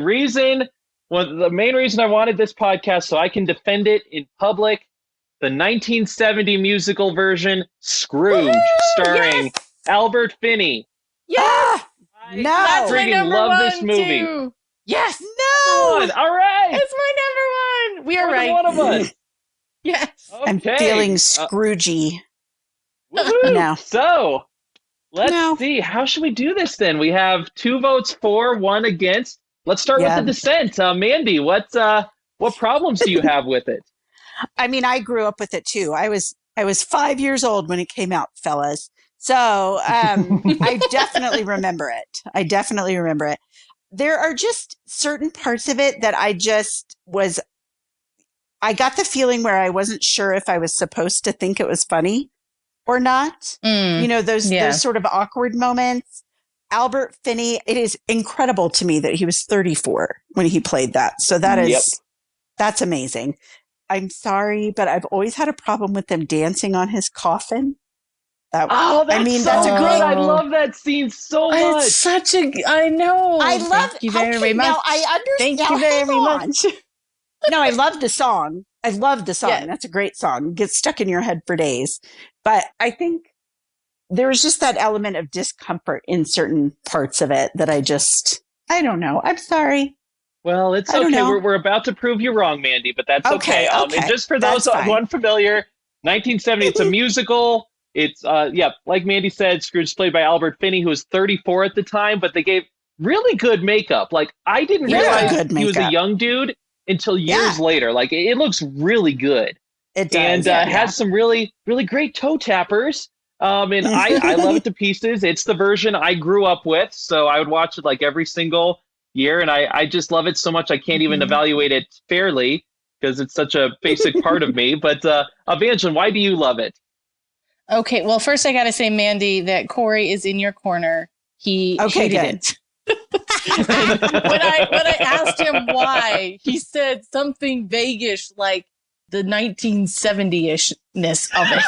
Speaker 1: main reason I wanted this podcast so I can defend it in public, the 1970 musical version, Scrooge, starring Albert Finney.
Speaker 2: Yeah.
Speaker 3: That's my number
Speaker 1: love
Speaker 3: one
Speaker 1: this movie.
Speaker 3: Too. Yes.
Speaker 1: No. All right.
Speaker 3: It's my number one. We are right.
Speaker 1: One of us.
Speaker 3: Yes.
Speaker 1: Okay.
Speaker 2: I'm feeling Scroogey
Speaker 1: now. So let's see. How should we do this then? We have 2 votes for, 1 against. Let's start with the dissent. Mandy, what problems do you have with it?
Speaker 2: I mean, I grew up with it too. I was 5 years old when it came out, fellas. So I definitely remember it. There are just certain parts of it that I got the feeling where I wasn't sure if I was supposed to think it was funny or not. Those sort of awkward moments. Albert Finney, it is incredible to me that he was 34 when he played that. So that's amazing. I'm sorry, but I've always had a problem with them dancing on his coffin.
Speaker 1: That's a great. I love that scene so much.
Speaker 3: It's I know.
Speaker 2: I love.
Speaker 3: Thank you very much.
Speaker 2: Now I understand.
Speaker 3: Thank you very much.
Speaker 2: No, I love the song. Yeah. That's a great song. It gets stuck in your head for days. But I think there was just that element of discomfort in certain parts of it that I don't know. I'm sorry.
Speaker 1: Well, it's okay. We're about to prove you wrong, Mandy, but that's okay. And just for those unfamiliar, 1970, it's a musical. It's, like Mandy said, Scrooge played by Albert Finney, who was 34 at the time, but they gave really good makeup. Like, I didn't realize he was a young dude until years later. Like, it looks really good.
Speaker 2: It does.
Speaker 1: And has some really, really great toe tappers. And I love it to pieces. It's the version I grew up with, so I would watch it like every single year, and I just love it so much I can't even evaluate it fairly because it's such a basic part of me. But Evangeline, why do you love it?
Speaker 3: Okay, well, first I got to say, Mandy, that Corey is in your corner. He hated it. when I asked him why, he said something vaguish like the 1970-ishness of it.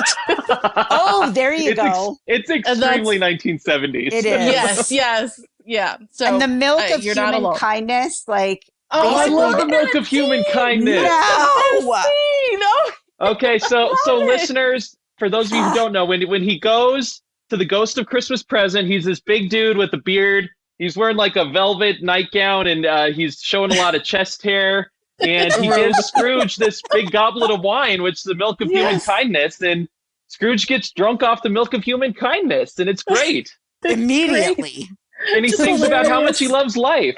Speaker 2: Oh, there you go.
Speaker 1: It's extremely 1970s.
Speaker 2: It is.
Speaker 3: Yes. Yeah. So
Speaker 2: and the milk of human kindness, like
Speaker 1: Oh, I love the milk of human kindness.
Speaker 2: No.
Speaker 1: Okay, so listeners, for those of you who don't know, when he goes to the Ghost of Christmas Present, he's this big dude with a beard. He's wearing like a velvet nightgown, and he's showing a lot of chest hair. And he gives Scrooge this big goblet of wine, which is the milk of human kindness. And Scrooge gets drunk off the milk of human kindness, and it's great.
Speaker 2: Immediately.
Speaker 1: And he sings about how much he loves life.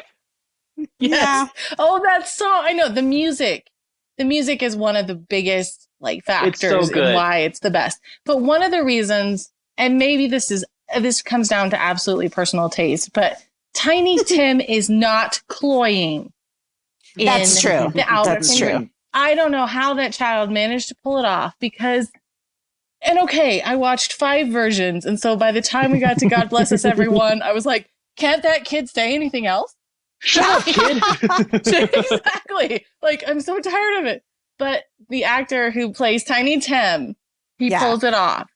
Speaker 3: Yes. Yeah. Oh, that song. I know the music. The music is one of the biggest factors in why it's the best. But one of the reasons, and maybe this comes down to absolutely personal taste, but Tiny Tim is not cloying.
Speaker 2: That's true. That's true.
Speaker 3: I don't know how that child managed to pull it off because, and okay, I watched 5 versions. And so by the time we got to God Bless Us Everyone, I was like, can't that kid say anything else?
Speaker 1: Shut up, kid.
Speaker 3: Exactly. Like, I'm so tired of it. But the actor who plays Tiny Tim, he pulls it off.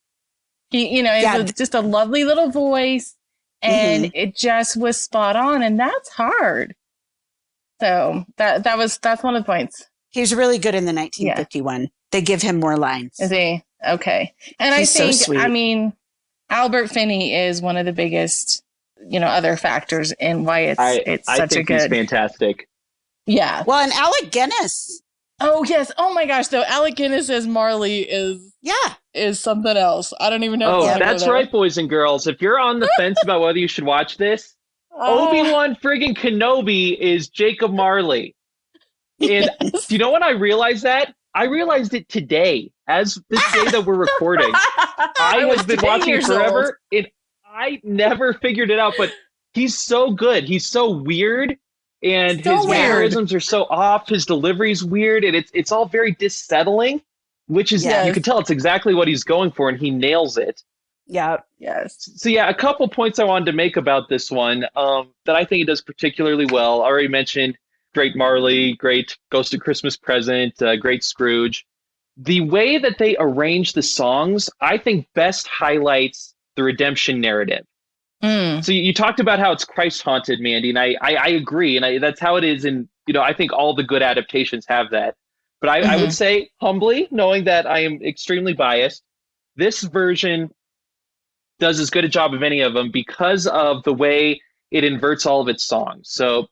Speaker 3: He, has just a lovely little voice, and it just was spot on, and that's hard. So that's one of the points.
Speaker 2: He's really good in the 1951. Yeah. They give him more lines.
Speaker 3: Is he? Okay. And he's I think, so sweet. Albert Finney is one of the biggest, other factors in why it's such a good.
Speaker 1: He's fantastic.
Speaker 3: Yeah.
Speaker 2: Well, and Alec Guinness.
Speaker 3: Oh, yes. Oh, my gosh. Though Alec Guinness as Marley is something else. I don't even know.
Speaker 1: Oh, that's right, boys and girls. If you're on the fence about whether you should watch this, Obi-Wan friggin' Kenobi is Jacob Marley. And do you know when I realized that? I realized it today, as this day that we're recording. I have been watching it forever, and I never figured it out, but he's so good. He's so weird, and his mannerisms are so off. His delivery's weird, and it's all very dissettling, which is, you can tell it's exactly what he's going for, and he nails it.
Speaker 2: Yeah.
Speaker 3: Yes.
Speaker 1: So a couple points I wanted to make about this one that I think it does particularly well. I already mentioned great Marley, great Ghost of Christmas Present, great Scrooge. The way that they arrange the songs, I think best highlights the redemption narrative. So you talked about how it's Christ-haunted, Mandy, and I agree, and that's how it is, and I think all the good adaptations have that. But I would say, humbly, knowing that I am extremely biased, this version does as good a job of any of them because of the way it inverts all of its songs. So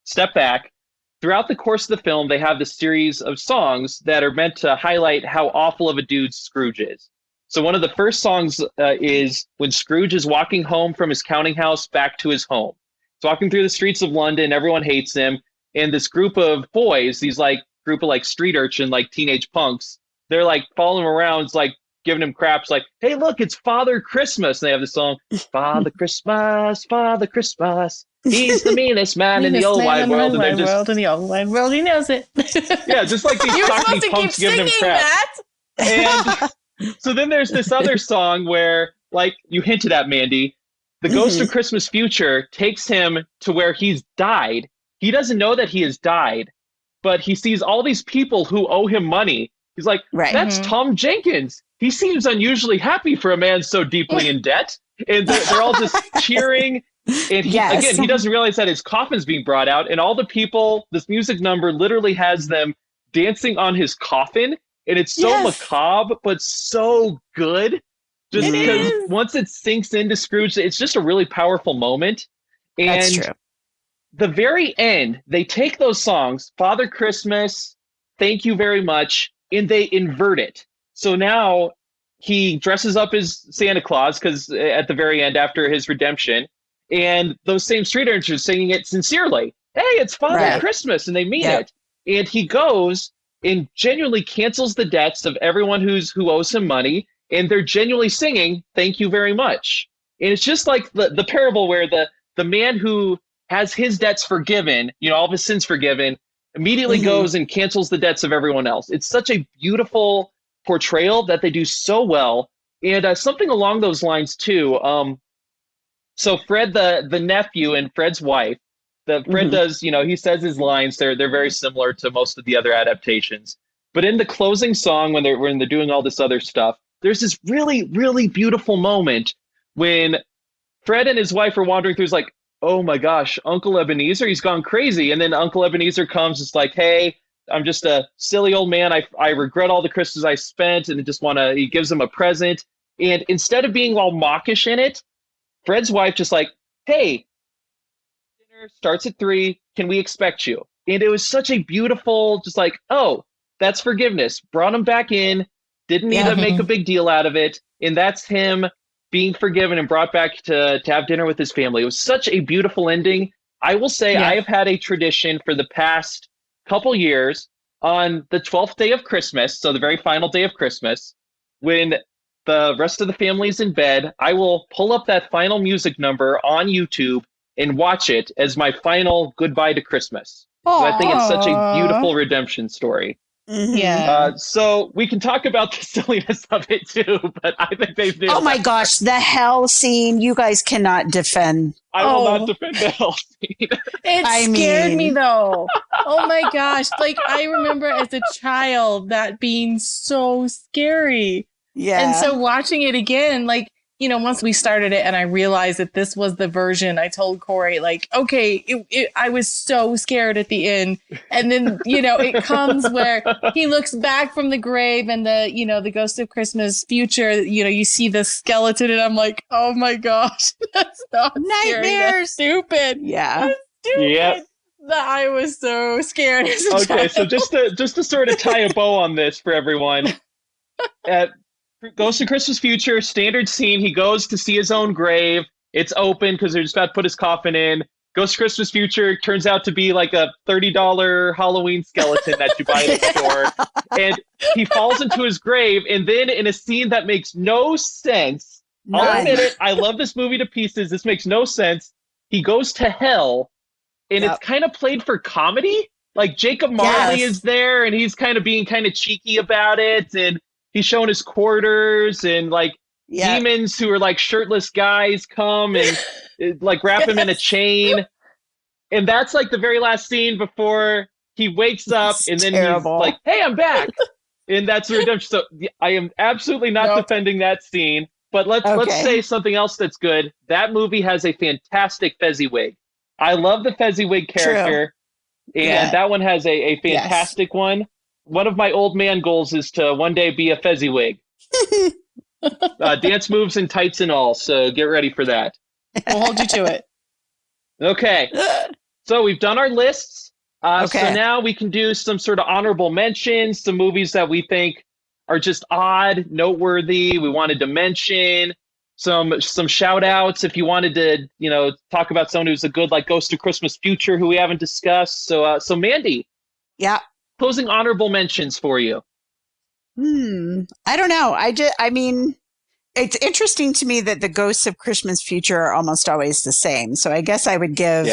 Speaker 1: step back. Throughout the course of the film, they have this series of songs that are meant to highlight how awful of a dude Scrooge is. So one of the first songs is when Scrooge is walking home from his counting house back to his home. He's walking through the streets of London. Everyone hates him. And this group of boys, these group of street urchin, teenage punks, they're following him around. It's giving him craps hey, look, it's Father Christmas. And they have the song, Father Christmas, Father Christmas. He's the meanest man in the old wide world.
Speaker 3: In the old wide world, he knows it.
Speaker 1: Yeah, just like these cockney punks giving him crap. And so then there's this other song where, you hinted at, Mandy, the Ghost of Christmas Future takes him to where he's died. He doesn't know that he has died, but he sees all these people who owe him money. He's like, that's Tom Jenkins. He seems unusually happy for a man so deeply in debt. And they're all just cheering. And he doesn't realize that his coffin's being brought out. And all the people, this music number literally has them dancing on his coffin. And it's so macabre, but so good. Just because once it sinks into Scrooge, it's just a really powerful moment. And
Speaker 2: that's true.
Speaker 1: The very end, they take those songs, Father Christmas, Thank You Very Much, and they invert it. So now he dresses up as Santa Claus because at the very end, after his redemption, and those same street urchins singing it sincerely. Hey, it's Father Christmas, and they mean it. And he goes and genuinely cancels the debts of everyone who owes him money, and they're genuinely singing "Thank you very much." And it's just like the parable where the man who has his debts forgiven, all of his sins forgiven, immediately goes and cancels the debts of everyone else. It's such a beautiful portrayal that they do so well. And something along those lines too. So Fred, the nephew, and Fred's wife, Fred does, he says his lines. They're very similar to most of the other adaptations. But in the closing song, when they're doing all this other stuff, there's this really, really beautiful moment when Fred and his wife are wandering through. It's like, oh my gosh, Uncle Ebenezer, he's gone crazy. And then Uncle Ebenezer comes, it's like, hey, I'm just a silly old man. I regret all the Christmas I spent and just want to, he gives him a present. And instead of being all mawkish in it, Fred's wife just like, hey, dinner starts at 3. Can we expect you? And it was such a beautiful, just like, oh, that's forgiveness. Brought him back in, didn't need to make a big deal out of it. And that's him being forgiven and brought back to have dinner with his family. It was such a beautiful ending. I will say I have had a tradition for the past couple years on the 12th day of Christmas, so the very final day of Christmas, when the rest of the family is in bed, I will pull up that final music number on YouTube and watch it as my final goodbye to Christmas. So I think it's such a beautiful redemption story.
Speaker 3: Yeah.
Speaker 1: So we can talk about the silliness of it too, but I think they've nailed
Speaker 2: Oh my gosh, the hell scene. You guys cannot defend.
Speaker 1: I will not defend the hell scene.
Speaker 3: It scared me though. Oh my gosh. Like I remember as a child that being so scary.
Speaker 2: Yeah.
Speaker 3: And so watching it again, like, you know, once we started it and I realized that this was the version, I told Corey, like, okay, I was so scared at the end. And then, you know, it comes where he looks back from the grave and the, you know, the Ghost of Christmas Future, you know, you see the skeleton and I'm like, oh my gosh, that's not scary. That's stupid.
Speaker 2: Yeah.
Speaker 3: That's stupid.
Speaker 1: Yep.
Speaker 3: I was so scared as a child.
Speaker 1: So just to sort of tie a bow on this for everyone, Ghost of Christmas Future, standard scene. He goes to see his own grave. It's open because they're just about to put his coffin in. Ghost of Christmas Future turns out to be like a $30 Halloween skeleton that you buy at the store. And he falls into his grave. And then in a scene that makes no sense, I'll admit it, I love this movie to pieces. This makes no sense. He goes to hell, and it's kind of played for comedy. Like Jacob Marley is there, and he's kind of being kind of cheeky about it. And he's showing his quarters, and like demons who are like shirtless guys come and like wrap him in a chain. And that's like the very last scene before he wakes up, and then he's like, hey, I'm back. And that's the redemption. So I am absolutely not defending that scene, but let's say something else that's good. That movie has a fantastic Fezziwig. I love the Fezziwig character, and that one has a fantastic one. One of my old man goals is to one day be a Fezziwig. Dance moves and tights and all, so get ready for that.
Speaker 3: We'll hold you to it.
Speaker 1: Okay, so we've done our lists. So now we can do some sort of honorable mentions, some movies that we think are just odd, noteworthy. We wanted to mention some shout outs if you wanted to, you know, talk about someone who's a good, like Ghost of Christmas Future, who we haven't discussed. So Mandy.
Speaker 2: Yeah.
Speaker 1: Closing honorable mentions for you.
Speaker 2: I don't know. I mean, it's interesting to me that the Ghosts of Christmas Future are almost always the same. So I guess I would give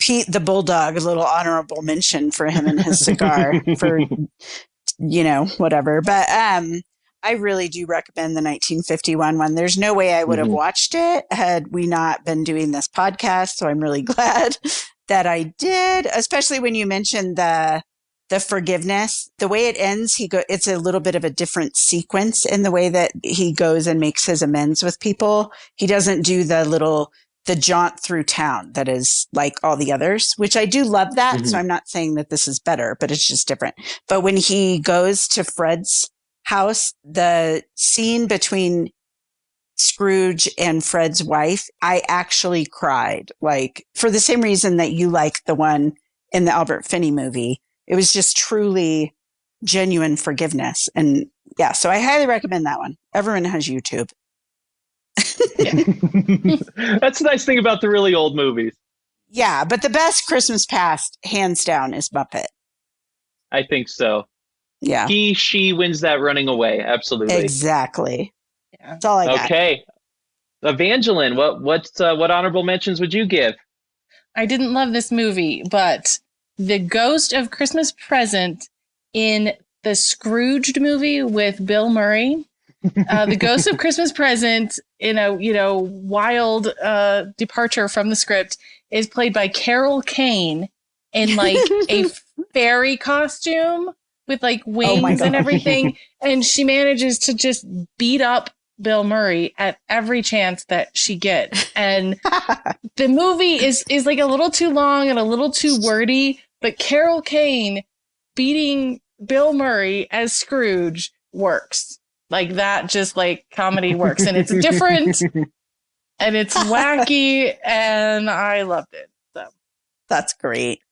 Speaker 2: Pete the Bulldog a little honorable mention for him and his cigar for, you know, whatever. But I really do recommend the 1951 one. There's no way I would have watched it had we not been doing this podcast. So I'm really glad that I did, especially when you mentioned the forgiveness. The way it ends, it's a little bit of a different sequence in the way that he goes and makes his amends with people. He doesn't do the jaunt through town that is like all the others, which I do love that. So I'm not saying that this is better, but it's just different. But when he goes to Fred's house, the scene between Scrooge and Fred's wife, I actually cried, like for the same reason that you like the one in the Albert Finney movie. It was just truly genuine forgiveness. And yeah, so I highly recommend that one. Everyone has YouTube.
Speaker 1: That's the nice thing about the really old movies.
Speaker 2: Yeah, but the best Christmas Past, hands down, is Muppet.
Speaker 1: I think so.
Speaker 2: Yeah.
Speaker 1: She wins that running away. Absolutely.
Speaker 2: Exactly. Yeah. That's all I got.
Speaker 1: Okay. Evangeline, what honorable mentions would you give?
Speaker 3: I didn't love this movie, but the Ghost of Christmas Present in the Scrooged movie with Bill Murray. The Ghost of Christmas Present in a, you know, wild departure from the script is played by Carol Kane in like a fairy costume with like wings and everything. And she manages to just beat up Bill Murray at every chance that she gets. And the movie is like a little too long and a little too wordy, but Carol Kane beating Bill Murray as Scrooge works. Like that, just like comedy works. And it's different and it's wacky and I loved it. So
Speaker 2: that's great.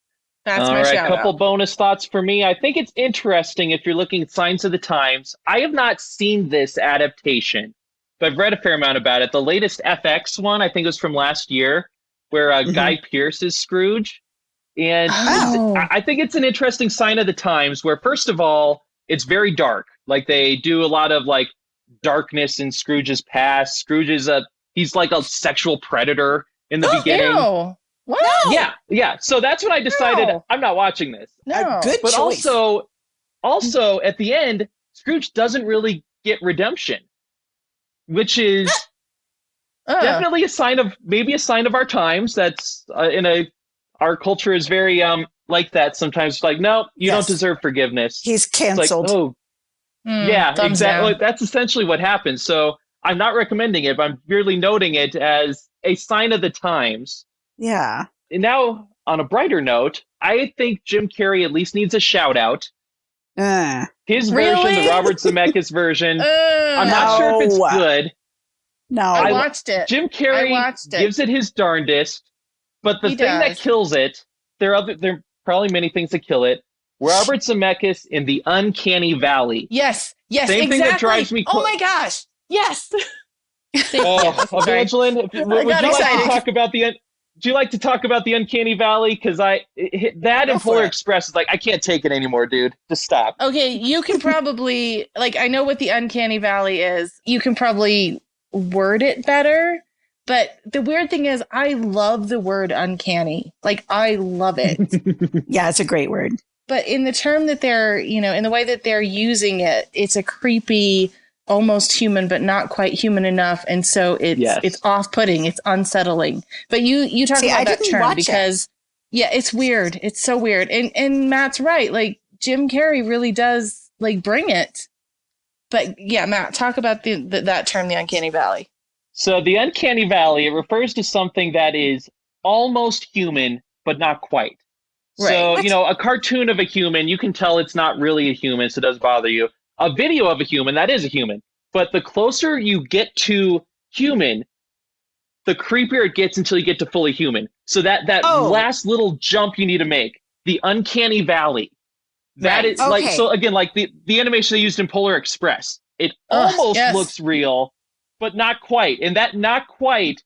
Speaker 3: That's
Speaker 1: all
Speaker 3: my
Speaker 1: right,
Speaker 3: shout
Speaker 1: couple
Speaker 3: out.
Speaker 1: bonus thoughts for me. I think it's interesting if you're looking at Signs of the Times. I have not seen this adaptation, but I've read a fair amount about it. The latest FX one, I think it was from last year, where Guy Pearce is Scrooge. And I think it's an interesting sign of the times where, first of all, it's very dark. Like they do a lot of like darkness in Scrooge's past. Scrooge is he's like a sexual predator in the beginning.
Speaker 3: Ew. What?
Speaker 1: Yeah. So that's when I decided I'm not watching this.
Speaker 3: No.
Speaker 2: Good
Speaker 1: But
Speaker 2: choice.
Speaker 1: also at the end, Scrooge doesn't really get redemption, which is definitely a sign of our times. That's our culture is very like that sometimes. It's like, no, you don't deserve forgiveness.
Speaker 2: He's canceled.
Speaker 1: It's like, yeah, exactly.
Speaker 3: Down.
Speaker 1: That's essentially what happens. So I'm not recommending it, but I'm merely noting it as a sign of the times.
Speaker 2: Yeah.
Speaker 1: And now, on a brighter note, I think Jim Carrey at least needs a shout out. His version, the Robert Zemeckis version, I'm not sure if it's good.
Speaker 2: No,
Speaker 3: I watched it.
Speaker 1: Jim Carrey gives it his darndest, but the thing that kills it, there are probably many things that kill it. Robert Zemeckis in The Uncanny Valley.
Speaker 3: Yes,
Speaker 1: Same
Speaker 3: exactly.
Speaker 1: thing that drives me.
Speaker 3: Oh my gosh, yes.
Speaker 1: Evangeline, would you like to talk about Do you like to talk about The Uncanny Valley? Because that and Polar Express is like, I can't take it anymore, dude. Just stop.
Speaker 3: Okay, you can probably, like, I know what The Uncanny Valley is. You can probably word it better. But the weird thing is, I love the word uncanny. Like, I love it.
Speaker 2: Yeah, it's a great word.
Speaker 3: But in the term that they're, in the way that they're using it, it's a creepy, almost human, but not quite human enough. And so it's off-putting. It's unsettling. But you talk about that term because, it's weird. It's so weird. And Matt's right. Like, Jim Carrey really does, like, bring it. But, yeah, Matt, talk about that term, the Uncanny Valley.
Speaker 1: So the Uncanny Valley, it refers to something that is almost human, but not quite. Right. So, a cartoon of a human, you can tell it's not really a human, so it doesn't bother you. A video of a human, that is a human. But the closer you get to human, the creepier it gets until you get to fully human. So that last little jump you need to make, the Uncanny Valley. That is like, so again, like the animation they used in Polar Express, it almost looks real, but not quite. And that not quite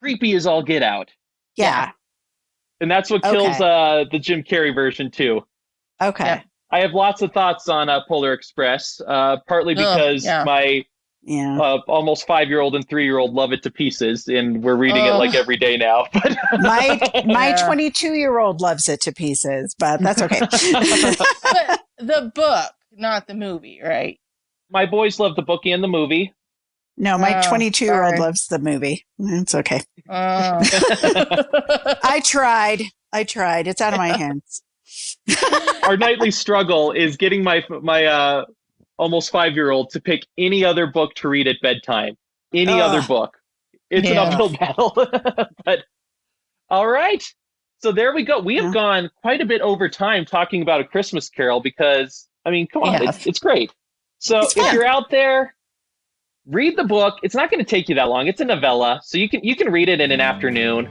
Speaker 1: creepy as all get out.
Speaker 2: Yeah.
Speaker 1: And that's what kills the Jim Carrey version too.
Speaker 2: Okay.
Speaker 1: Yeah. I have lots of thoughts on Polar Express, partly because my almost 5-year-old and 3-year-old love it to pieces, and we're reading it like every day now. But
Speaker 2: my 22-year-old loves it to pieces, but that's okay.
Speaker 3: But the book, not the movie, right?
Speaker 1: My boys love the book and the movie.
Speaker 2: No, my 22-year-old loves the movie. It's okay. I tried. It's out of my hands.
Speaker 1: Our nightly struggle is getting my almost 5-year-old to pick any other book to read at bedtime. Any other book. It's an uphill battle. But all right. So there we go. We have gone quite a bit over time talking about A Christmas Carol because, I mean, come on, it's great. So if you're out there, read the book. It's not going to take you that long. It's a novella, so you can read it in an afternoon.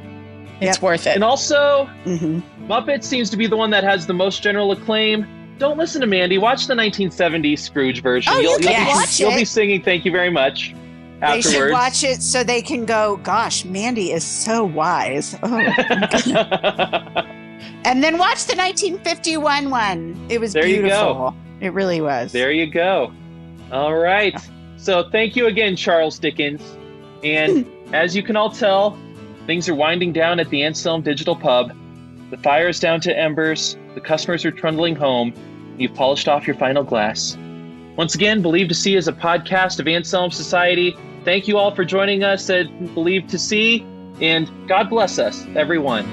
Speaker 3: It's worth it.
Speaker 1: And also, Muppet seems to be the one that has the most general acclaim. Don't listen to Mandy. Watch the 1970s Scrooge version.
Speaker 2: Oh,
Speaker 1: you'll be singing "Thank you very much" afterwards.
Speaker 2: They should watch it so they can go, "Gosh, Mandy is so wise." Oh, and then watch the 1951 one. It was beautiful.
Speaker 1: You go.
Speaker 2: It really was.
Speaker 1: There you go. All right. So thank you again, Charles Dickens. And as you can all tell, things are winding down at the Anselm Digital Pub. The fire is down to embers. The customers are trundling home. You've polished off your final glass. Once again, Believe to See is a podcast of Anselm Society. Thank you all for joining us at Believe to See, and God bless us, everyone.